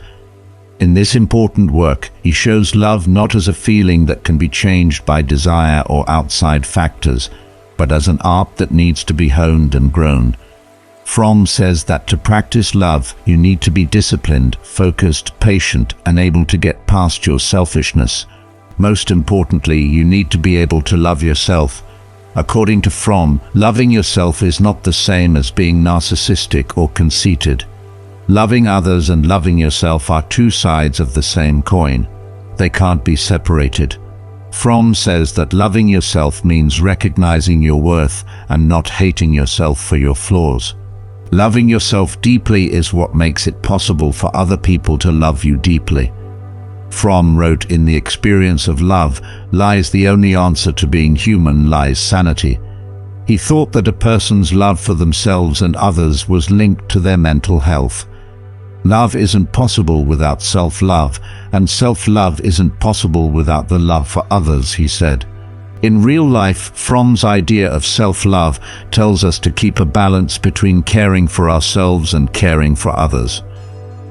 Speaker 1: In this important work, he shows love not as a feeling that can be changed by desire or outside factors, but as an art that needs to be honed and grown. Fromm says that to practice love, you need to be disciplined, focused, patient, and able to get past your selfishness. Most importantly, you need to be able to love yourself. According to Fromm, loving yourself is not the same as being narcissistic or conceited. Loving others and loving yourself are two sides of the same coin. They can't be separated. Fromm says that loving yourself means recognizing your worth and not hating yourself for your flaws. Loving yourself deeply is what makes it possible for other people to love you deeply. Fromm wrote, "In the experience of love lies the only answer to being human, lies sanity." He thought that a person's love for themselves and others was linked to their mental health. Love isn't possible without self-love, and self-love isn't possible without the love for others, he said. In real life, Fromm's idea of self-love tells us to keep a balance between caring for ourselves and caring for others.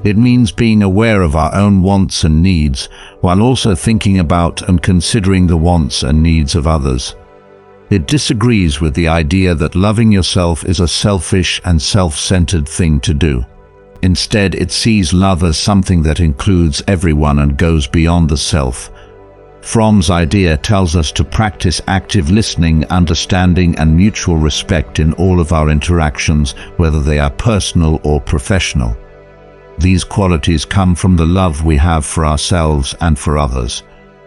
Speaker 1: It means being aware of our own wants and needs, while also thinking about and considering the wants and needs of others. It disagrees with the idea that loving yourself is a selfish and self-centered thing to do. Instead, it sees love as something that includes everyone and goes beyond the self. Fromm's idea tells us to practice active listening, understanding, and mutual respect in all of our interactions, whether they are personal or professional. These qualities come from the love we have for ourselves and for others.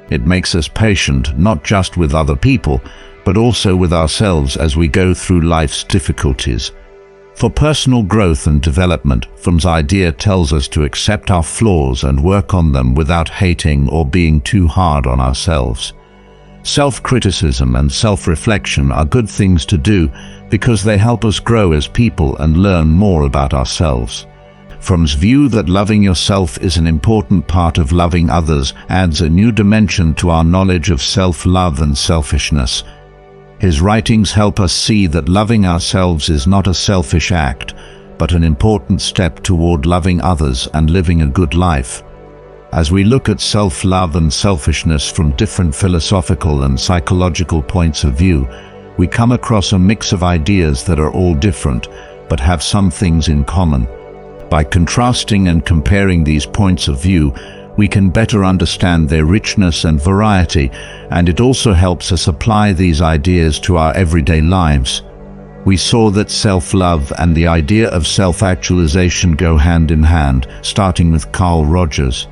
Speaker 1: It makes us patient, not just with other people, but also with ourselves as we go through life's difficulties. For personal growth and development, Fromm's idea tells us to accept our flaws and work on them without hating or being too hard on ourselves. Self-criticism and self-reflection are good things to do because they help us grow as people and learn more about ourselves. Fromm's view that loving yourself is an important part of loving others adds a new dimension to our knowledge of self-love and selfishness. His writings help us see that loving ourselves is not a selfish act, but an important step toward loving others and living a good life. As we look at self-love and selfishness from different philosophical and psychological points of view, we come across a mix of ideas that are all different, but have some things in common. By contrasting and comparing these points of view, we can better understand their richness and variety, and it also helps us apply these ideas to our everyday lives. We saw that self-love and the idea of self-actualization go hand in hand, starting with Carl Rogers.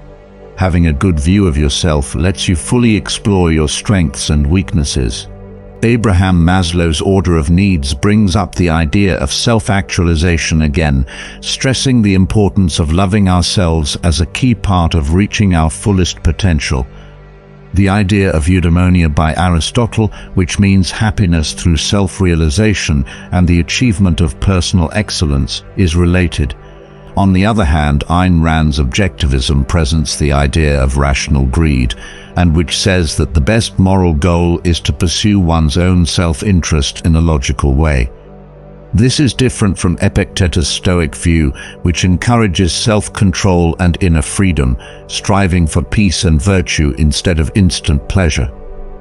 Speaker 1: Having a good view of yourself lets you fully explore your strengths and weaknesses. Abraham Maslow's order of needs brings up the idea of self-actualization again, stressing the importance of loving ourselves as a key part of reaching our fullest potential. The idea of Eudaimonia by Aristotle, which means happiness through self-realization and the achievement of personal excellence, is related. On the other hand, Ayn Rand's Objectivism presents the idea of rational greed, and which says that the best moral goal is to pursue one's own self-interest in a logical way. This is different from Epictetus' Stoic view, which encourages self-control and inner freedom, striving for peace and virtue instead of instant pleasure.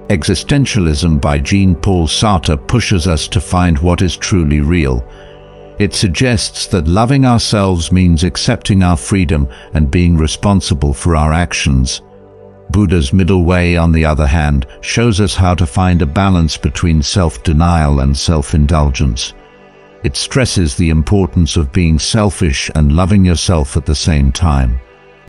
Speaker 1: Existentialism by Jean-Paul Sartre pushes us to find what is truly real. It suggests that loving ourselves means accepting our freedom and being responsible for our actions. Buddha's middle way, on the other hand, shows us how to find a balance between self-denial and self-indulgence. It stresses the importance of being selfish and loving yourself at the same time.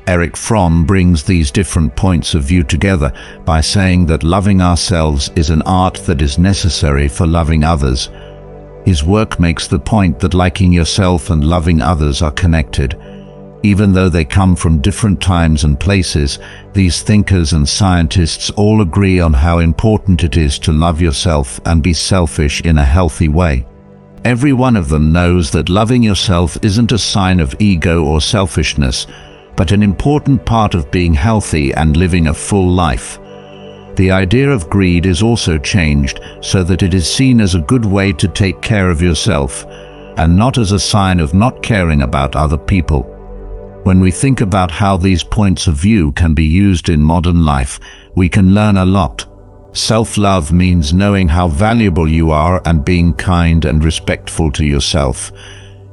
Speaker 1: Erich Fromm brings these different points of view together by saying that loving ourselves is an art that is necessary for loving others. His work makes the point that liking yourself and loving others are connected. Even though they come from different times and places, these thinkers and scientists all agree on how important it is to love yourself and be selfish in a healthy way. Every one of them knows that loving yourself isn't a sign of ego or selfishness, but an important part of being healthy and living a full life. The idea of greed is also changed so that it is seen as a good way to take care of yourself, and not as a sign of not caring about other people. When we think about how these points of view can be used in modern life, we can learn a lot. Self-love means knowing how valuable you are and being kind and respectful to yourself.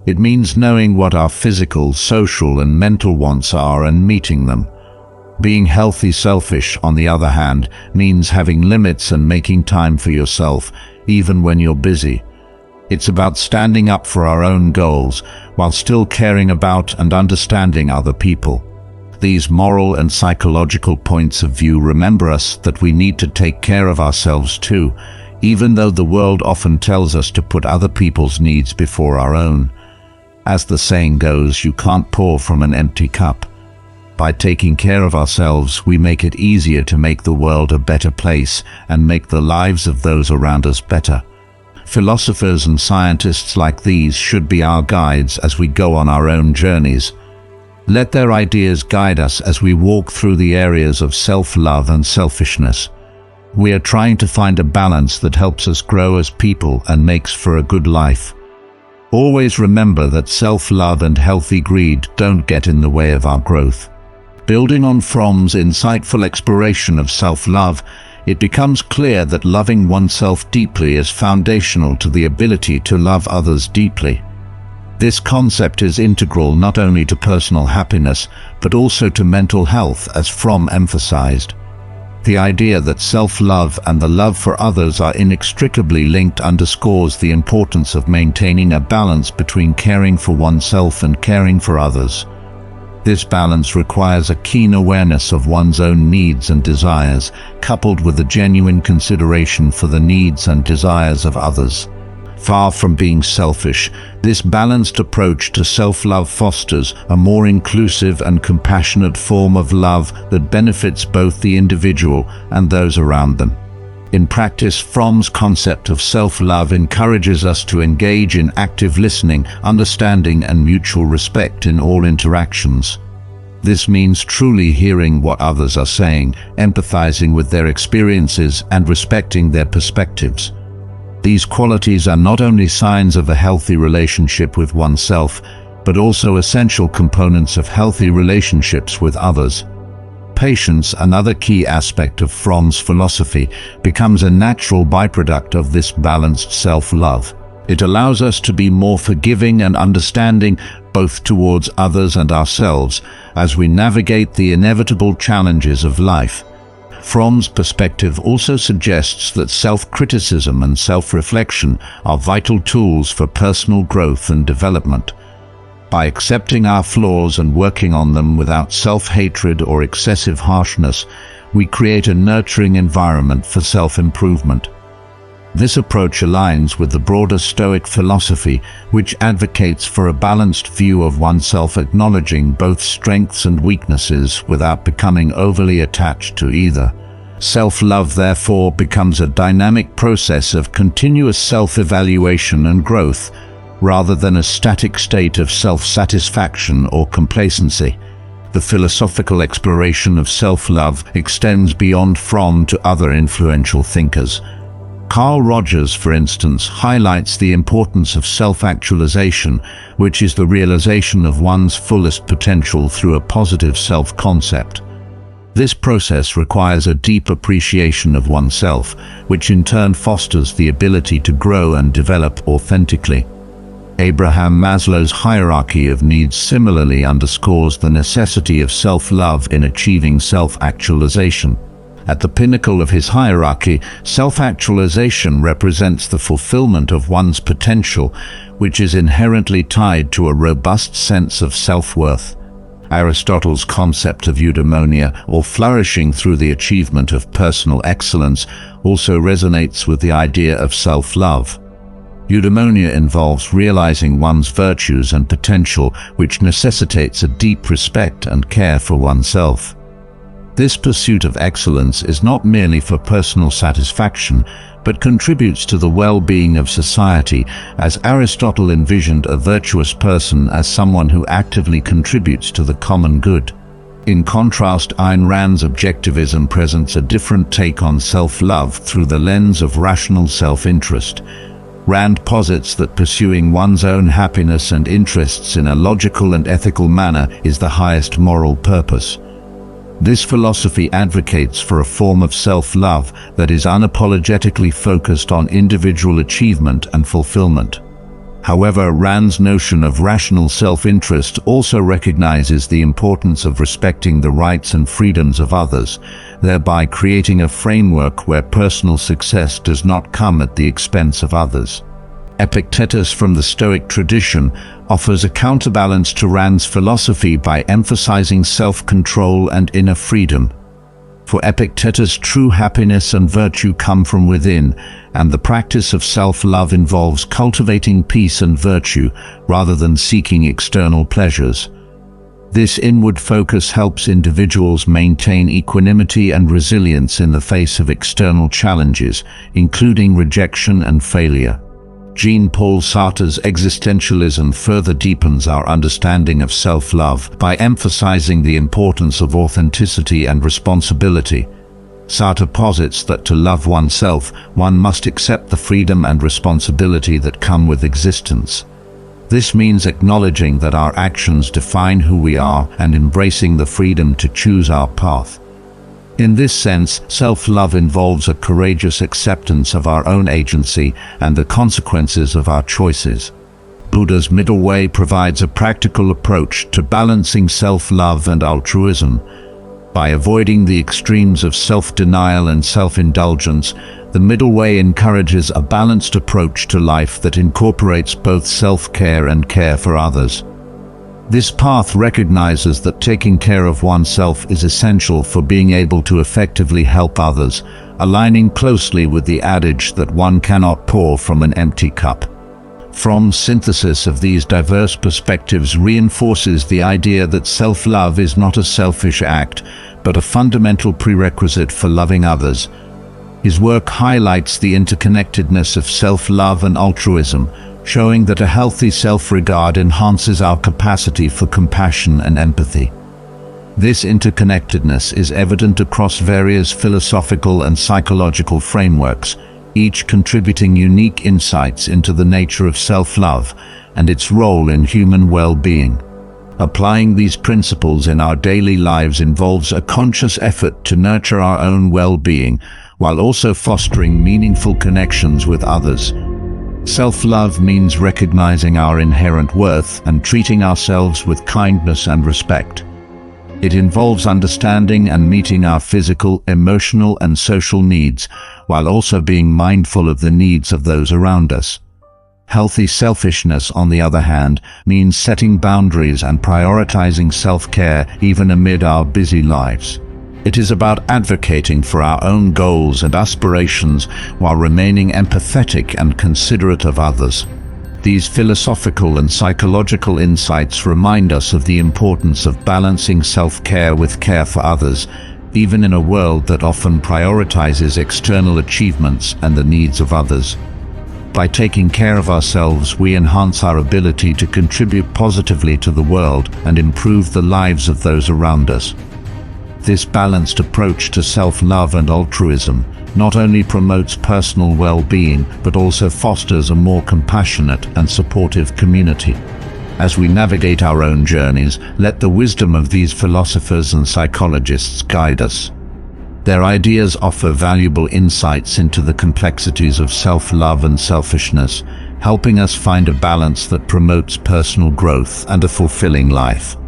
Speaker 1: It means knowing what our physical, social, and mental wants are and meeting them. Being healthy selfish, on the other hand, means having limits and making time for yourself, even when you're busy. It's about standing up for our own goals, while still caring about and understanding other people. These moral and psychological points of view remember us that we need to take care of ourselves too, even though the world often tells us to put other people's needs before our own. As the saying goes, you can't pour from an empty cup. By taking care of ourselves, we make it easier to make the world a better place and make the lives of those around us better. Philosophers and scientists like these should be our guides as we go on our own journeys. Let their ideas guide us as we walk through the areas of self-love and selfishness. We are trying to find a balance that helps us grow as people and makes for a good life. Always remember that self-love and healthy greed don't get in the way of our growth. Building on Fromm's insightful exploration of self-love, it becomes clear that loving oneself deeply is foundational to the ability to love others deeply. This concept is integral not only to personal happiness, but also to mental health, as Fromm emphasized. The idea that self-love and the love for others are inextricably linked underscores the importance of maintaining a balance between caring for oneself and caring for others. This balance requires a keen awareness of one's own needs and desires, coupled with a genuine consideration for the needs and desires of others. Far from being selfish, this balanced approach to self-love fosters a more inclusive and compassionate form of love that benefits both the individual and those around them. In practice, Fromm's concept of self-love encourages us to engage in active listening, understanding, and mutual respect in all interactions. This means truly hearing what others are saying, empathizing with their experiences, and respecting their perspectives. These qualities are not only signs of a healthy relationship with oneself, but also essential components of healthy relationships with others. Patience, another key aspect of Fromm's philosophy, becomes a natural byproduct of this balanced self-love. It allows us to be more forgiving and understanding both towards others and ourselves as we navigate the inevitable challenges of life. Fromm's perspective also suggests that self-criticism and self-reflection are vital tools for personal growth and development. By accepting our flaws and working on them without self-hatred or excessive harshness, we create a nurturing environment for self-improvement. This approach aligns with the broader Stoic philosophy, which advocates for a balanced view of oneself, acknowledging both strengths and weaknesses without becoming overly attached to either. Self-love, therefore, becomes a dynamic process of continuous self-evaluation and growth, rather than a static state of self-satisfaction or complacency. The philosophical exploration of self-love extends beyond Fromm to other influential thinkers. Carl Rogers, for instance, highlights the importance of self-actualization, which is the realization of one's fullest potential through a positive self-concept. This process requires a deep appreciation of oneself, which in turn fosters the ability to grow and develop authentically. Abraham Maslow's hierarchy of needs similarly underscores the necessity of self-love in achieving self-actualization. At the pinnacle of his hierarchy, self-actualization represents the fulfillment of one's potential, which is inherently tied to a robust sense of self-worth. Aristotle's concept of eudaimonia, or flourishing through the achievement of personal excellence, also resonates with the idea of self-love. Eudaimonia involves realizing one's virtues and potential, which necessitates a deep respect and care for oneself. This pursuit of excellence is not merely for personal satisfaction, but contributes to the well-being of society, as Aristotle envisioned a virtuous person as someone who actively contributes to the common good. In contrast, Ayn Rand's Objectivism presents a different take on self-love through the lens of rational self-interest. Rand posits that pursuing one's own happiness and interests in a logical and ethical manner is the highest moral purpose. This philosophy advocates for a form of self-love that is unapologetically focused on individual achievement and fulfillment. However, Rand's notion of rational self-interest also recognizes the importance of respecting the rights and freedoms of others, thereby creating a framework where personal success does not come at the expense of others. Epictetus from the Stoic tradition offers a counterbalance to Rand's philosophy by emphasizing self-control and inner freedom. For Epictetus, true happiness and virtue come from within, and the practice of self-love involves cultivating peace and virtue rather than seeking external pleasures. This inward focus helps individuals maintain equanimity and resilience in the face of external challenges, including rejection and failure. Jean-Paul Sartre's Existentialism further deepens our understanding of self-love by emphasizing the importance of authenticity and responsibility. Sartre posits that to love oneself, one must accept the freedom and responsibility that come with existence. This means acknowledging that our actions define who we are and embracing the freedom to choose our path. In this sense, self-love involves a courageous acceptance of our own agency and the consequences of our choices. Buddha's middle way provides a practical approach to balancing self-love and altruism. By avoiding the extremes of self-denial and self-indulgence, the middle way encourages a balanced approach to life that incorporates both self-care and care for others. This path recognizes that taking care of oneself is essential for being able to effectively help others, aligning closely with the adage that one cannot pour from an empty cup. Fromm's synthesis of these diverse perspectives reinforces the idea that self-love is not a selfish act, but a fundamental prerequisite for loving others. His work highlights the interconnectedness of self-love and altruism, showing that a healthy self-regard enhances our capacity for compassion and empathy. This interconnectedness is evident across various philosophical and psychological frameworks, each contributing unique insights into the nature of self-love and its role in human well-being. Applying these principles in our daily lives involves a conscious effort to nurture our own well-being, while also fostering meaningful connections with others. Self-love means recognizing our inherent worth and treating ourselves with kindness and respect. It involves understanding and meeting our physical, emotional, and social needs, while also being mindful of the needs of those around us. Healthy selfishness, on the other hand, means setting boundaries and prioritizing self-care even amid our busy lives. It is about advocating for our own goals and aspirations while remaining empathetic and considerate of others. These philosophical and psychological insights remind us of the importance of balancing self-care with care for others, even in a world that often prioritizes external achievements and the needs of others. By taking care of ourselves, we enhance our ability to contribute positively to the world and improve the lives of those around us. This balanced approach to self-love and altruism not only promotes personal well-being, but also fosters a more compassionate and supportive community. As we navigate our own journeys, let the wisdom of these philosophers and psychologists guide us. Their ideas offer valuable insights into the complexities of self-love and selfishness, helping us find a balance that promotes personal growth and a fulfilling life.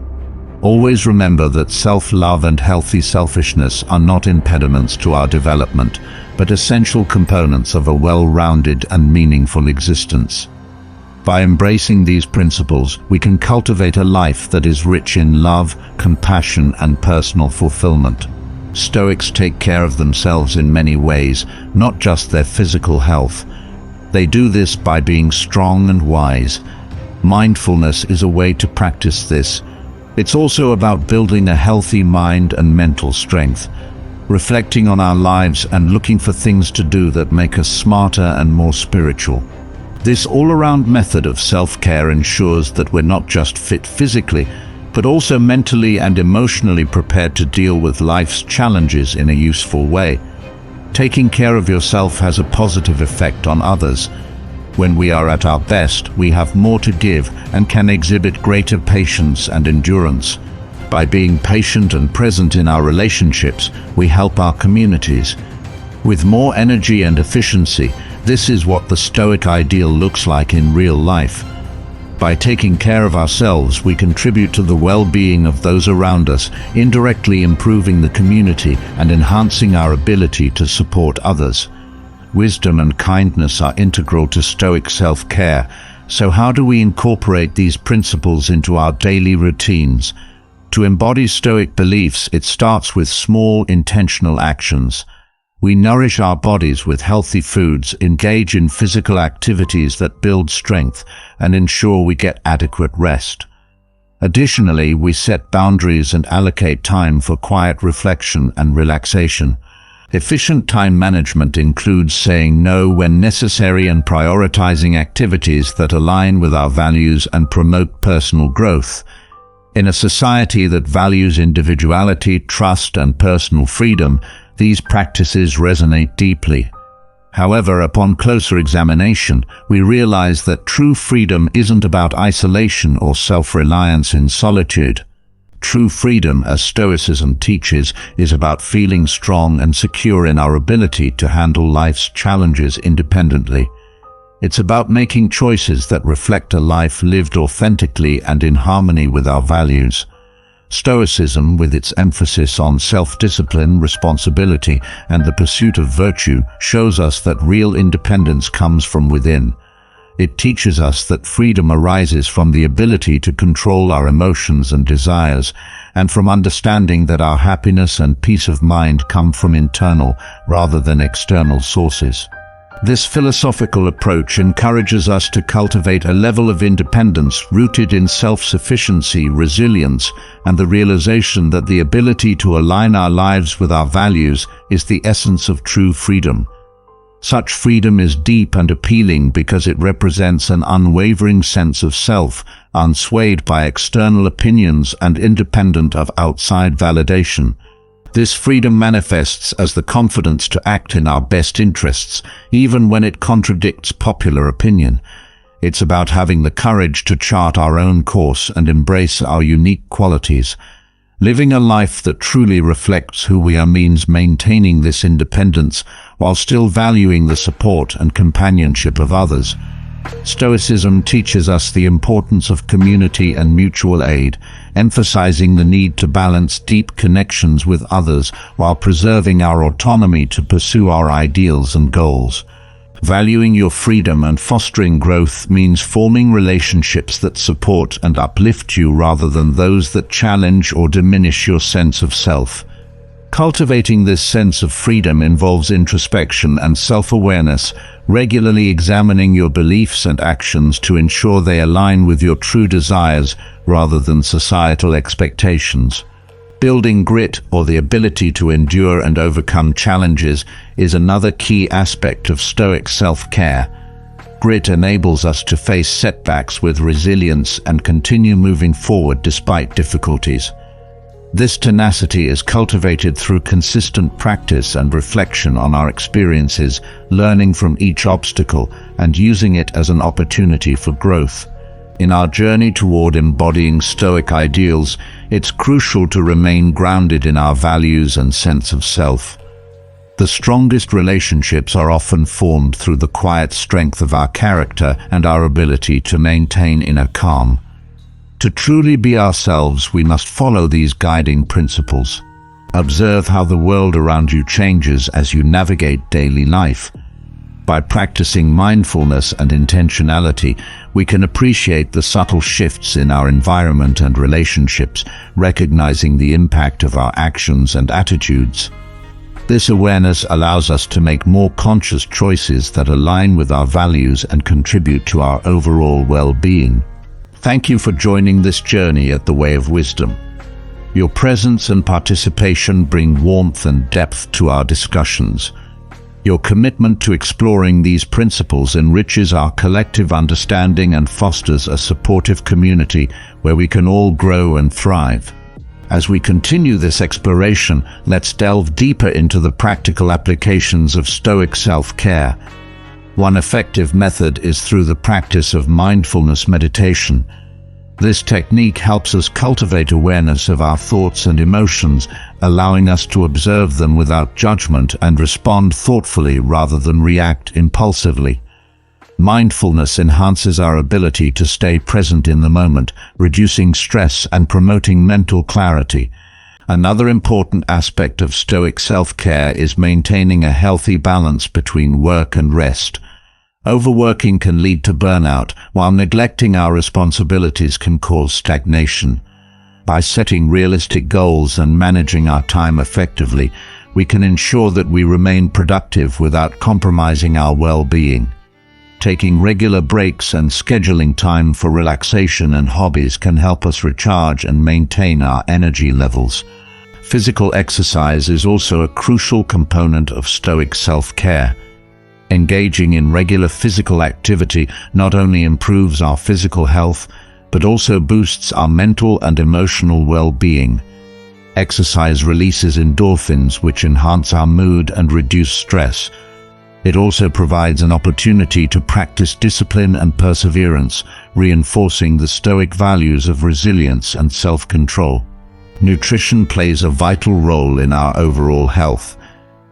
Speaker 1: Always remember that self-love and healthy selfishness are not impediments to our development, but essential components of a well-rounded and meaningful existence. By embracing these principles, we can cultivate a life that is rich in love, compassion, and personal fulfillment. Stoics take care of themselves in many ways, not just their physical health. They do this by being strong and wise. Mindfulness is a way to practice this. It's also about building a healthy mind and mental strength, reflecting on our lives and looking for things to do that make us smarter and more spiritual. This all-around method of self-care ensures that we're not just fit physically, but also mentally and emotionally prepared to deal with life's challenges in a useful way. Taking care of yourself has a positive effect on others. When we are at our best, we have more to give and can exhibit greater patience and endurance. By being patient and present in our relationships, we help our communities. With more energy and efficiency, this is what the Stoic ideal looks like in real life. By taking care of ourselves, we contribute to the well-being of those around us, indirectly improving the community and enhancing our ability to support others. Wisdom and kindness are integral to Stoic self-care, so how do we incorporate these principles into our daily routines? To embody Stoic beliefs, it starts with small, intentional actions. We nourish our bodies with healthy foods, engage in physical activities that build strength, and ensure we get adequate rest. Additionally, we set boundaries and allocate time for quiet reflection and relaxation. Efficient time management includes saying no when necessary and prioritizing activities that align with our values and promote personal growth. In a society that values individuality, trust, and personal freedom, these practices resonate deeply. However, upon closer examination, we realize that true freedom isn't about isolation or self-reliance in solitude. True freedom, as Stoicism teaches, is about feeling strong and secure in our ability to handle life's challenges independently. It's about making choices that reflect a life lived authentically and in harmony with our values. Stoicism, with its emphasis on self-discipline, responsibility, and the pursuit of virtue, shows us that real independence comes from within. It teaches us that freedom arises from the ability to control our emotions and desires, and from understanding that our happiness and peace of mind come from internal rather than external sources. This philosophical approach encourages us to cultivate a level of independence rooted in self-sufficiency, resilience, and the realization that the ability to align our lives with our values is the essence of true freedom. Such freedom is deep and appealing because it represents an unwavering sense of self, unswayed by external opinions and independent of outside validation. This freedom manifests as the confidence to act in our best interests, even when it contradicts popular opinion. It's about having the courage to chart our own course and embrace our unique qualities. Living a life that truly reflects who we are means maintaining this independence while still valuing the support and companionship of others. Stoicism teaches us the importance of community and mutual aid, emphasizing the need to balance deep connections with others while preserving our autonomy to pursue our ideals and goals. Valuing your freedom and fostering growth means forming relationships that support and uplift you rather than those that challenge or diminish your sense of self. Cultivating this sense of freedom involves introspection and self-awareness, regularly examining your beliefs and actions to ensure they align with your true desires rather than societal expectations. Building grit, or the ability to endure and overcome challenges, is another key aspect of Stoic self-care. Grit enables us to face setbacks with resilience and continue moving forward despite difficulties. This tenacity is cultivated through consistent practice and reflection on our experiences, learning from each obstacle and using it as an opportunity for growth. In our journey toward embodying Stoic ideals, it's crucial to remain grounded in our values and sense of self. The strongest relationships are often formed through the quiet strength of our character and our ability to maintain inner calm. To truly be ourselves, we must follow these guiding principles. Observe how the world around you changes as you navigate daily life. By practicing mindfulness and intentionality, we can appreciate the subtle shifts in our environment and relationships, recognizing the impact of our actions and attitudes. This awareness allows us to make more conscious choices that align with our values and contribute to our overall well-being. Thank you for joining this journey at the Way of Wisdom. Your presence and participation bring warmth and depth to our discussions. Your commitment to exploring these principles enriches our collective understanding and fosters a supportive community where we can all grow and thrive. As we continue this exploration, let's delve deeper into the practical applications of Stoic self-care. One effective method is through the practice of mindfulness meditation. This technique helps us cultivate awareness of our thoughts and emotions, allowing us to observe them without judgment and respond thoughtfully rather than react impulsively. Mindfulness enhances our ability to stay present in the moment, reducing stress and promoting mental clarity. Another important aspect of Stoic self-care is maintaining a healthy balance between work and rest. Overworking can lead to burnout, while neglecting our responsibilities can cause stagnation. By setting realistic goals and managing our time effectively, we can ensure that we remain productive without compromising our well-being. Taking regular breaks and scheduling time for relaxation and hobbies can help us recharge and maintain our energy levels. Physical exercise is also a crucial component of Stoic self-care. Engaging in regular physical activity not only improves our physical health, but also boosts our mental and emotional well-being. Exercise releases endorphins, which enhance our mood and reduce stress. It also provides an opportunity to practice discipline and perseverance, reinforcing the Stoic values of resilience and self-control. Nutrition plays a vital role in our overall health.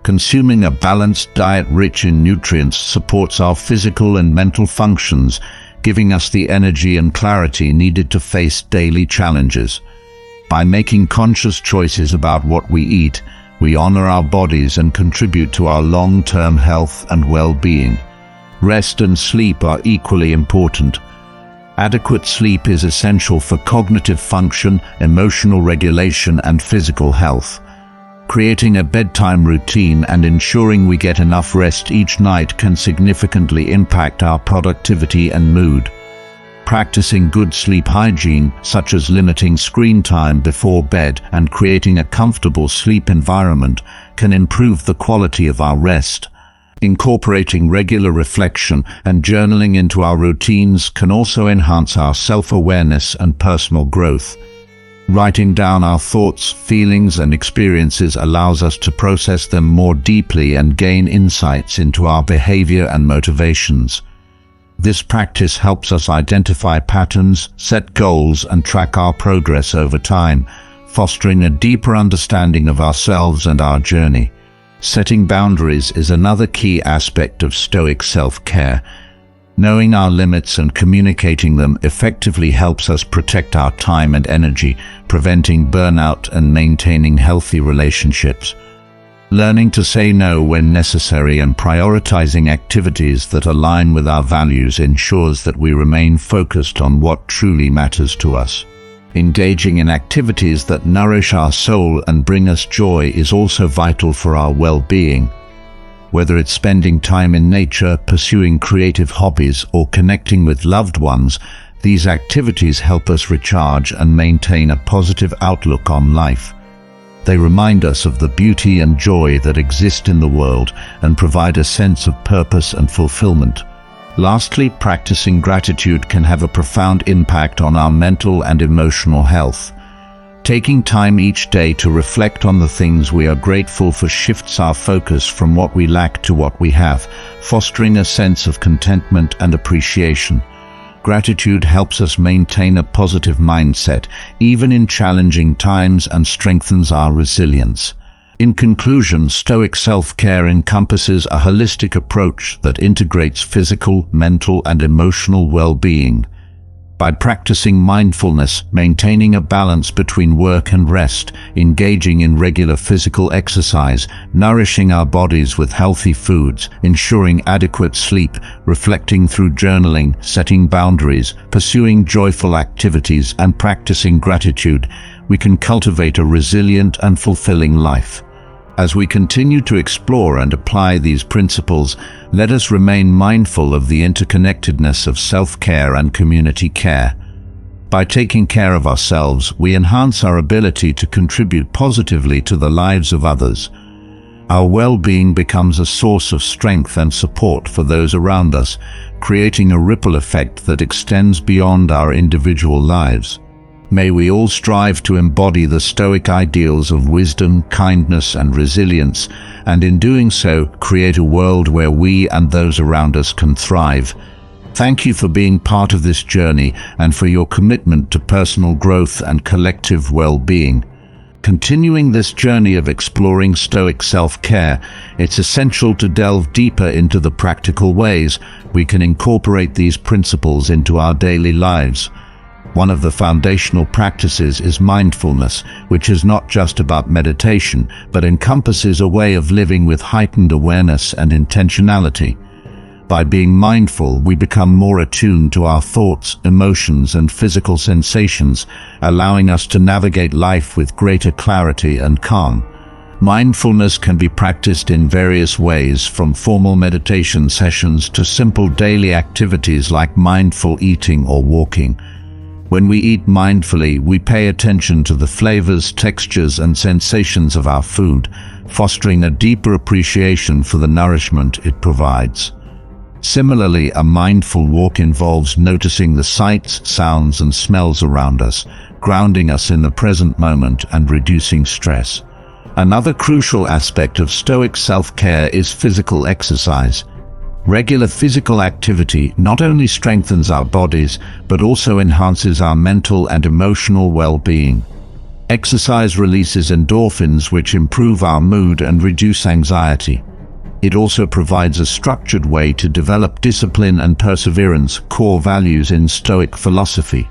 Speaker 1: Consuming a balanced diet rich in nutrients supports our physical and mental functions, giving us the energy and clarity needed to face daily challenges. By making conscious choices about what we eat, we honor our bodies and contribute to our long-term health and well-being. Rest and sleep are equally important. Adequate sleep is essential for cognitive function, emotional regulation, and physical health. Creating a bedtime routine and ensuring we get enough rest each night can significantly impact our productivity and mood. Practicing good sleep hygiene, such as limiting screen time before bed and creating a comfortable sleep environment, can improve the quality of our rest. Incorporating regular reflection and journaling into our routines can also enhance our self-awareness and personal growth. Writing down our thoughts, feelings, and experiences allows us to process them more deeply and gain insights into our behavior and motivations. This practice helps us identify patterns, set goals, and track our progress over time, fostering a deeper understanding of ourselves and our journey. Setting boundaries is another key aspect of Stoic self-care. Knowing our limits and communicating them effectively helps us protect our time and energy, preventing burnout and maintaining healthy relationships. Learning to say no when necessary and prioritizing activities that align with our values ensures that we remain focused on what truly matters to us. Engaging in activities that nourish our soul and bring us joy is also vital for our well-being. Whether it's spending time in nature, pursuing creative hobbies, or connecting with loved ones, these activities help us recharge and maintain a positive outlook on life. They remind us of the beauty and joy that exist in the world and provide a sense of purpose and fulfillment. Lastly, practicing gratitude can have a profound impact on our mental and emotional health. Taking time each day to reflect on the things we are grateful for shifts our focus from what we lack to what we have, fostering a sense of contentment and appreciation. Gratitude helps us maintain a positive mindset, even in challenging times, and strengthens our resilience. In conclusion, Stoic self-care encompasses a holistic approach that integrates physical, mental, and emotional well-being. By practicing mindfulness, maintaining a balance between work and rest, engaging in regular physical exercise, nourishing our bodies with healthy foods, ensuring adequate sleep, reflecting through journaling, setting boundaries, pursuing joyful activities, and practicing gratitude, we can cultivate a resilient and fulfilling life. As we continue to explore and apply these principles, let us remain mindful of the interconnectedness of self-care and community care. By taking care of ourselves, we enhance our ability to contribute positively to the lives of others. Our well-being becomes a source of strength and support for those around us, creating a ripple effect that extends beyond our individual lives. May we all strive to embody the Stoic ideals of wisdom, kindness, and resilience, and in doing so, create a world where we and those around us can thrive. Thank you for being part of this journey and for your commitment to personal growth and collective well-being. Continuing this journey of exploring Stoic self-care, it's essential to delve deeper into the practical ways we can incorporate these principles into our daily lives. One of the foundational practices is mindfulness, which is not just about meditation, but encompasses a way of living with heightened awareness and intentionality. By being mindful, we become more attuned to our thoughts, emotions, and physical sensations, allowing us to navigate life with greater clarity and calm. Mindfulness can be practiced in various ways, from formal meditation sessions to simple daily activities like mindful eating or walking. When we eat mindfully, we pay attention to the flavors, textures, and sensations of our food, fostering a deeper appreciation for the nourishment it provides. Similarly, a mindful walk involves noticing the sights, sounds, and smells around us, grounding us in the present moment and reducing stress. Another crucial aspect of Stoic self-care is physical exercise. Regular physical activity not only strengthens our bodies, but also enhances our mental and emotional well-being. Exercise releases endorphins, which improve our mood and reduce anxiety. It also provides a structured way to develop discipline and perseverance, core values in Stoic philosophy.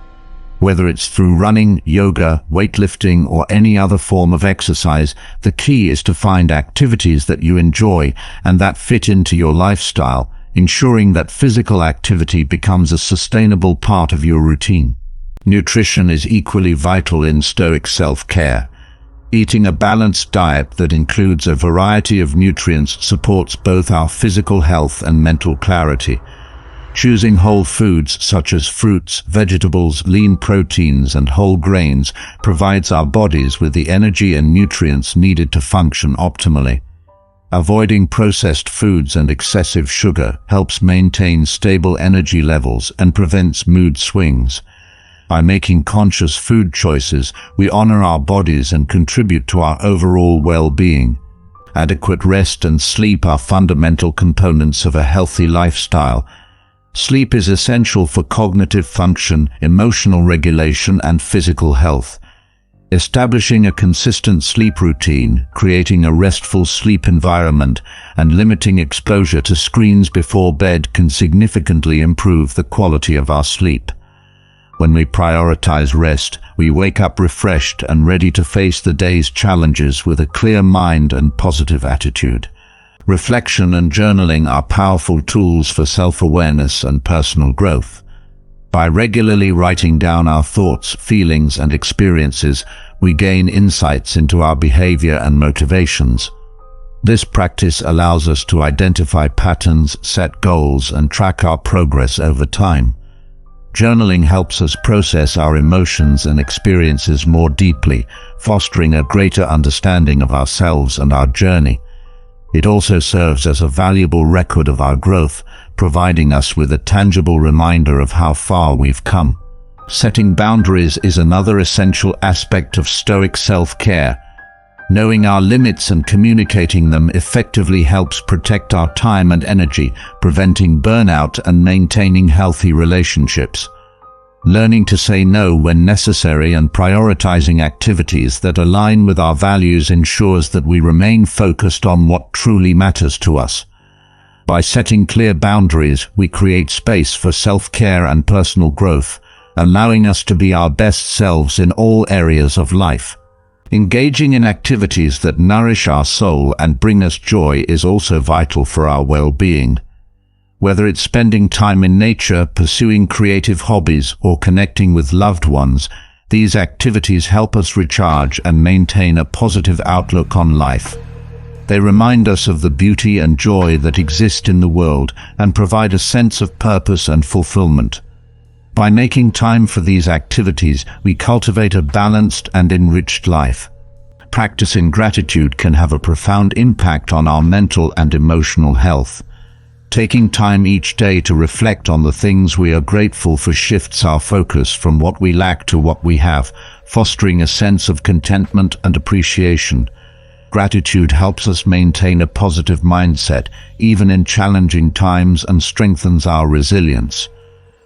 Speaker 1: Whether it's through running, yoga, weightlifting, or any other form of exercise, the key is to find activities that you enjoy and that fit into your lifestyle, ensuring that physical activity becomes a sustainable part of your routine. Nutrition is equally vital in Stoic self-care. Eating a balanced diet that includes a variety of nutrients supports both our physical health and mental clarity. Choosing whole foods such as fruits, vegetables, lean proteins, and whole grains provides our bodies with the energy and nutrients needed to function optimally. Avoiding processed foods and excessive sugar helps maintain stable energy levels and prevents mood swings. By making conscious food choices, we honor our bodies and contribute to our overall well-being. Adequate rest and sleep are fundamental components of a healthy lifestyle. Sleep is essential for cognitive function, emotional regulation, and physical health. Establishing a consistent sleep routine, creating a restful sleep environment, and limiting exposure to screens before bed can significantly improve the quality of our sleep. When we prioritize rest, we wake up refreshed and ready to face the day's challenges with a clear mind and positive attitude. Reflection and journaling are powerful tools for self-awareness and personal growth. By regularly writing down our thoughts, feelings, and experiences, we gain insights into our behavior and motivations. This practice allows us to identify patterns, set goals, and track our progress over time. Journaling helps us process our emotions and experiences more deeply, fostering a greater understanding of ourselves and our journey. It also serves as a valuable record of our growth, providing us with a tangible reminder of how far we've come. Setting boundaries is another essential aspect of Stoic self-care. Knowing our limits and communicating them effectively helps protect our time and energy, preventing burnout and maintaining healthy relationships. Learning to say no when necessary and prioritizing activities that align with our values ensures that we remain focused on what truly matters to us. By setting clear boundaries, we create space for self-care and personal growth, allowing us to be our best selves in all areas of life. Engaging in activities that nourish our soul and bring us joy is also vital for our well-being. Whether it's spending time in nature, pursuing creative hobbies, or connecting with loved ones, these activities help us recharge and maintain a positive outlook on life. They remind us of the beauty and joy that exist in the world and provide a sense of purpose and fulfillment. By making time for these activities, we cultivate a balanced and enriched life. Practicing gratitude can have a profound impact on our mental and emotional health. Taking time each day to reflect on the things we are grateful for shifts our focus from what we lack to what we have, fostering a sense of contentment and appreciation. Gratitude helps us maintain a positive mindset, even in challenging times, and strengthens our resilience.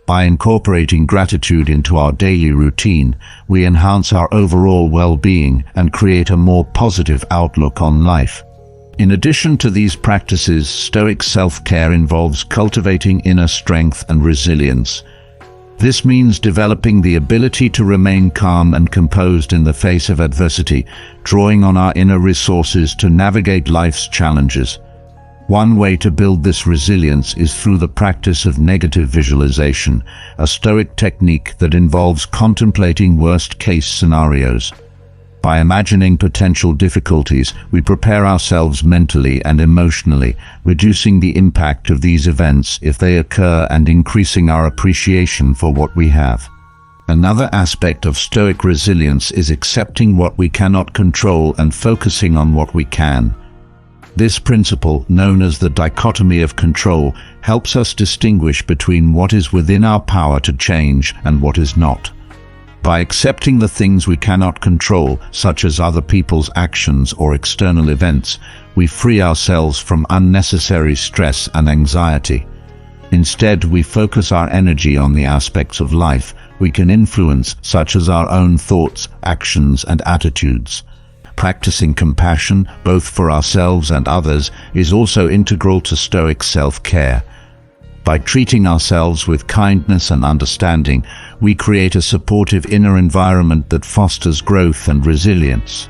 Speaker 1: By incorporating gratitude into our daily routine, we enhance our overall well-being and create a more positive outlook on life. In addition to these practices, Stoic self-care involves cultivating inner strength and resilience. This means developing the ability to remain calm and composed in the face of adversity, drawing on our inner resources to navigate life's challenges. One way to build this resilience is through the practice of negative visualization, a Stoic technique that involves contemplating worst-case scenarios. By imagining potential difficulties, we prepare ourselves mentally and emotionally, reducing the impact of these events if they occur and increasing our appreciation for what we have. Another aspect of Stoic resilience is accepting what we cannot control and focusing on what we can. This principle, known as the dichotomy of control, helps us distinguish between what is within our power to change and what is not. By accepting the things we cannot control, such as other people's actions or external events, we free ourselves from unnecessary stress and anxiety. Instead, we focus our energy on the aspects of life we can influence, such as our own thoughts, actions, and attitudes. Practicing compassion, both for ourselves and others, is also integral to Stoic self-care. By treating ourselves with kindness and understanding, we create a supportive inner environment that fosters growth and resilience.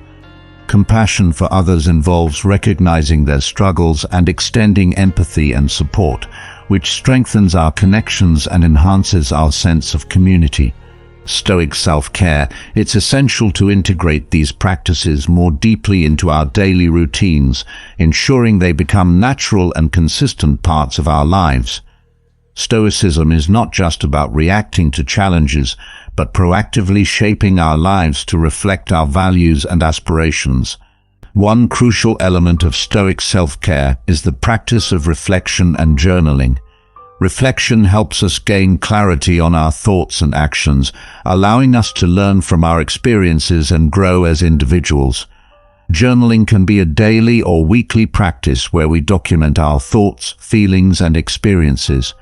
Speaker 1: Compassion for others involves recognizing their struggles and extending empathy and support, which strengthens our connections and enhances our sense of community. Stoic self-care, it's essential to integrate these practices more deeply into our daily routines, ensuring they become natural and consistent parts of our lives. Stoicism is not just about reacting to challenges, but proactively shaping our lives to reflect our values and aspirations. One crucial element of Stoic self-care is the practice of reflection and journaling. Reflection helps us gain clarity on our thoughts and actions, allowing us to learn from our experiences and grow as individuals. Journaling can be a daily or weekly practice where we document our thoughts, feelings, and experiences.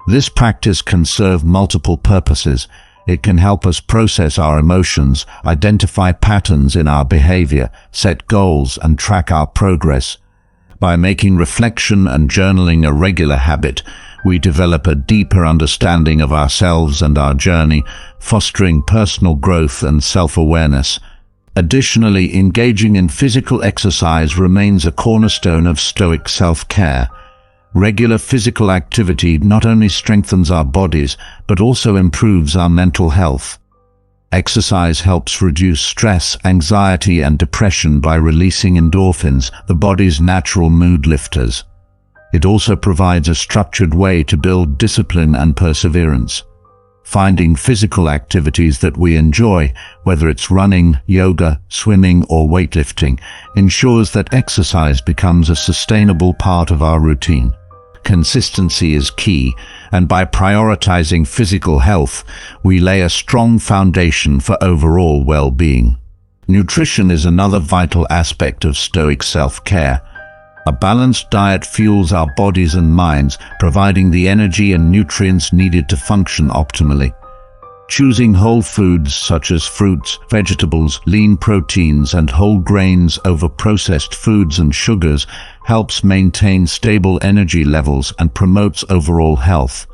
Speaker 1: This practice can serve multiple purposes. It can help us process our emotions, identify patterns in our behavior, set goals, and track our progress. By making reflection and journaling a regular habit, we develop a deeper understanding of ourselves and our journey, fostering personal growth and self-awareness. Additionally, engaging in physical exercise remains a cornerstone of Stoic self-care. Regular physical activity not only strengthens our bodies, but also improves our mental health. Exercise helps reduce stress, anxiety, and depression by releasing endorphins, the body's natural mood lifters. It also provides a structured way to build discipline and perseverance. Finding physical activities that we enjoy, whether it's running, yoga, swimming, or weightlifting, ensures that exercise becomes a sustainable part of our routine. Consistency is key, and by prioritizing physical health, we lay a strong foundation for overall well-being. Nutrition is another vital aspect of Stoic self-care. A balanced diet fuels our bodies and minds, providing the energy and nutrients needed to function optimally. Choosing whole foods such as fruits, vegetables, lean proteins, and whole grains over processed foods and sugars helps maintain stable energy levels and promotes overall health.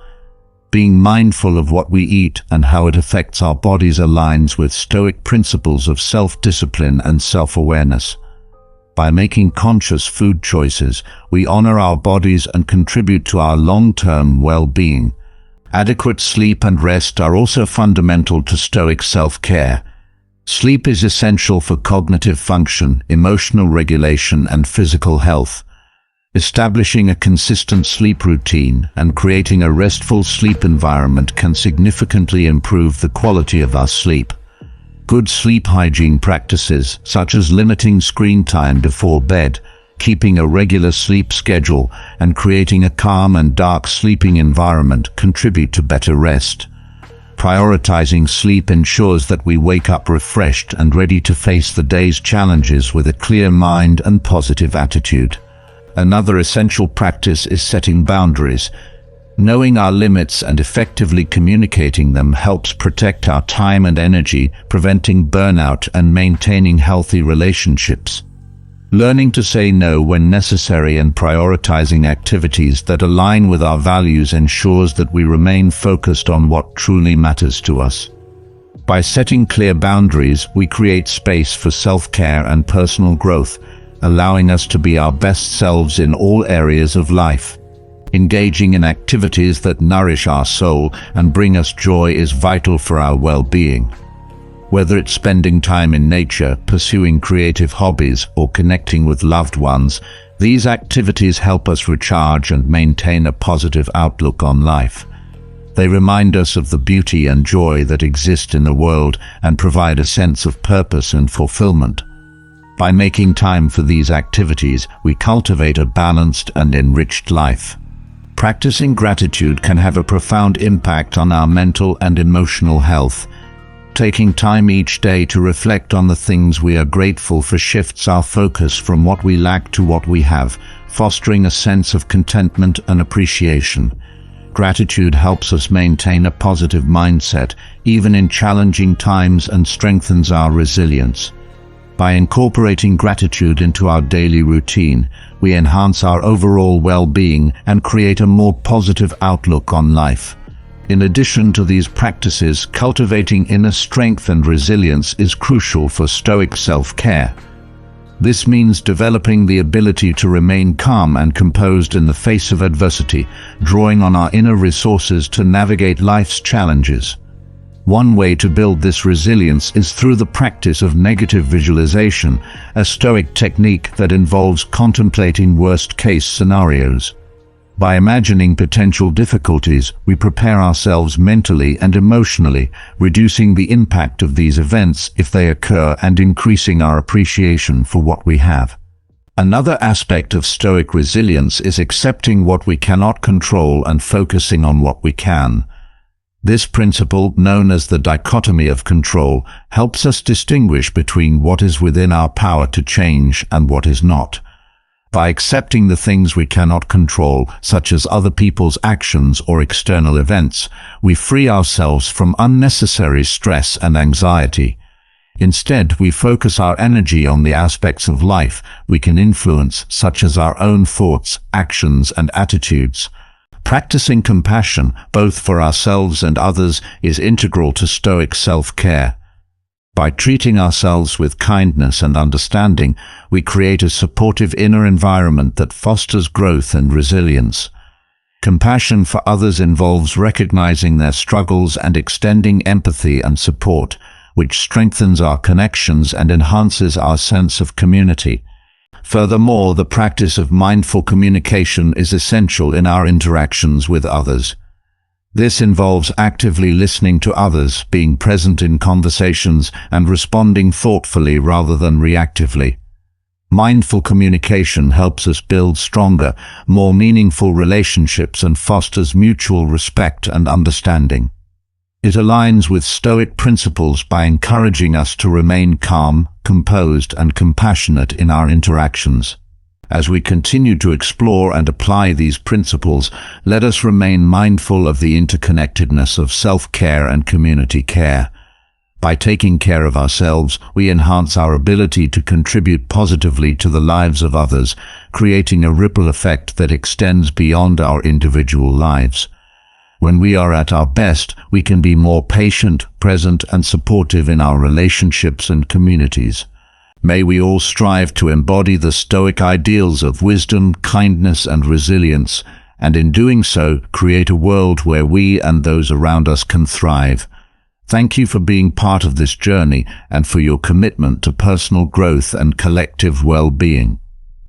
Speaker 1: Being mindful of what we eat and how it affects our bodies aligns with Stoic principles of self-discipline and self-awareness. By making conscious food choices, we honor our bodies and contribute to our long-term well-being. Adequate sleep and rest are also fundamental to Stoic self-care. Sleep is essential for cognitive function, emotional regulation, and physical health. Establishing a consistent sleep routine and creating a restful sleep environment can significantly improve the quality of our sleep. Good sleep hygiene practices, such as limiting screen time before bed, keeping a regular sleep schedule, and creating a calm and dark sleeping environment, contribute to better rest. Prioritizing sleep ensures that we wake up refreshed and ready to face the day's challenges with a clear mind and positive attitude. Another essential practice is setting boundaries. Knowing our limits and effectively communicating them helps protect our time and energy, preventing burnout and maintaining healthy relationships. Learning to say no when necessary and prioritizing activities that align with our values ensures that we remain focused on what truly matters to us. By setting clear boundaries, we create space for self-care and personal growth, allowing us to be our best selves in all areas of life. Engaging in activities that nourish our soul and bring us joy is vital for our well-being. Whether it's spending time in nature, pursuing creative hobbies, or connecting with loved ones, these activities help us recharge and maintain a positive outlook on life. They remind us of the beauty and joy that exist in the world and provide a sense of purpose and fulfillment. By making time for these activities, we cultivate a balanced and enriched life. Practicing gratitude can have a profound impact on our mental and emotional health. Taking time each day to reflect on the things we are grateful for shifts our focus from what we lack to what we have, fostering a sense of contentment and appreciation. Gratitude helps us maintain a positive mindset, even in challenging times, and strengthens our resilience. By incorporating gratitude into our daily routine, we enhance our overall well-being and create a more positive outlook on life. In addition to these practices, cultivating inner strength and resilience is crucial for Stoic self-care. This means developing the ability to remain calm and composed in the face of adversity, drawing on our inner resources to navigate life's challenges. One way to build this resilience is through the practice of negative visualization, a Stoic technique that involves contemplating worst-case scenarios. By imagining potential difficulties, we prepare ourselves mentally and emotionally, reducing the impact of these events if they occur and increasing our appreciation for what we have. Another aspect of Stoic resilience is accepting what we cannot control and focusing on what we can. This principle, known as the dichotomy of control, helps us distinguish between what is within our power to change and what is not. By accepting the things we cannot control, such as other people's actions or external events, we free ourselves from unnecessary stress and anxiety. Instead, we focus our energy on the aspects of life we can influence, such as our own thoughts, actions, and attitudes. Practicing compassion, both for ourselves and others, is integral to Stoic self-care. By treating ourselves with kindness and understanding, we create a supportive inner environment that fosters growth and resilience. Compassion for others involves recognizing their struggles and extending empathy and support, which strengthens our connections and enhances our sense of community. Furthermore, the practice of mindful communication is essential in our interactions with others. This involves actively listening to others, being present in conversations, and responding thoughtfully rather than reactively. Mindful communication helps us build stronger, more meaningful relationships and fosters mutual respect and understanding. It aligns with Stoic principles by encouraging us to remain calm, composed, and compassionate in our interactions. As we continue to explore and apply these principles, let us remain mindful of the interconnectedness of self-care and community care. By taking care of ourselves, we enhance our ability to contribute positively to the lives of others, creating a ripple effect that extends beyond our individual lives. When we are at our best, we can be more patient, present, and supportive in our relationships and communities. May we all strive to embody the Stoic ideals of wisdom, kindness, and resilience, and in doing so, create a world where we and those around us can thrive. Thank you for being part of this journey and for your commitment to personal growth and collective well-being.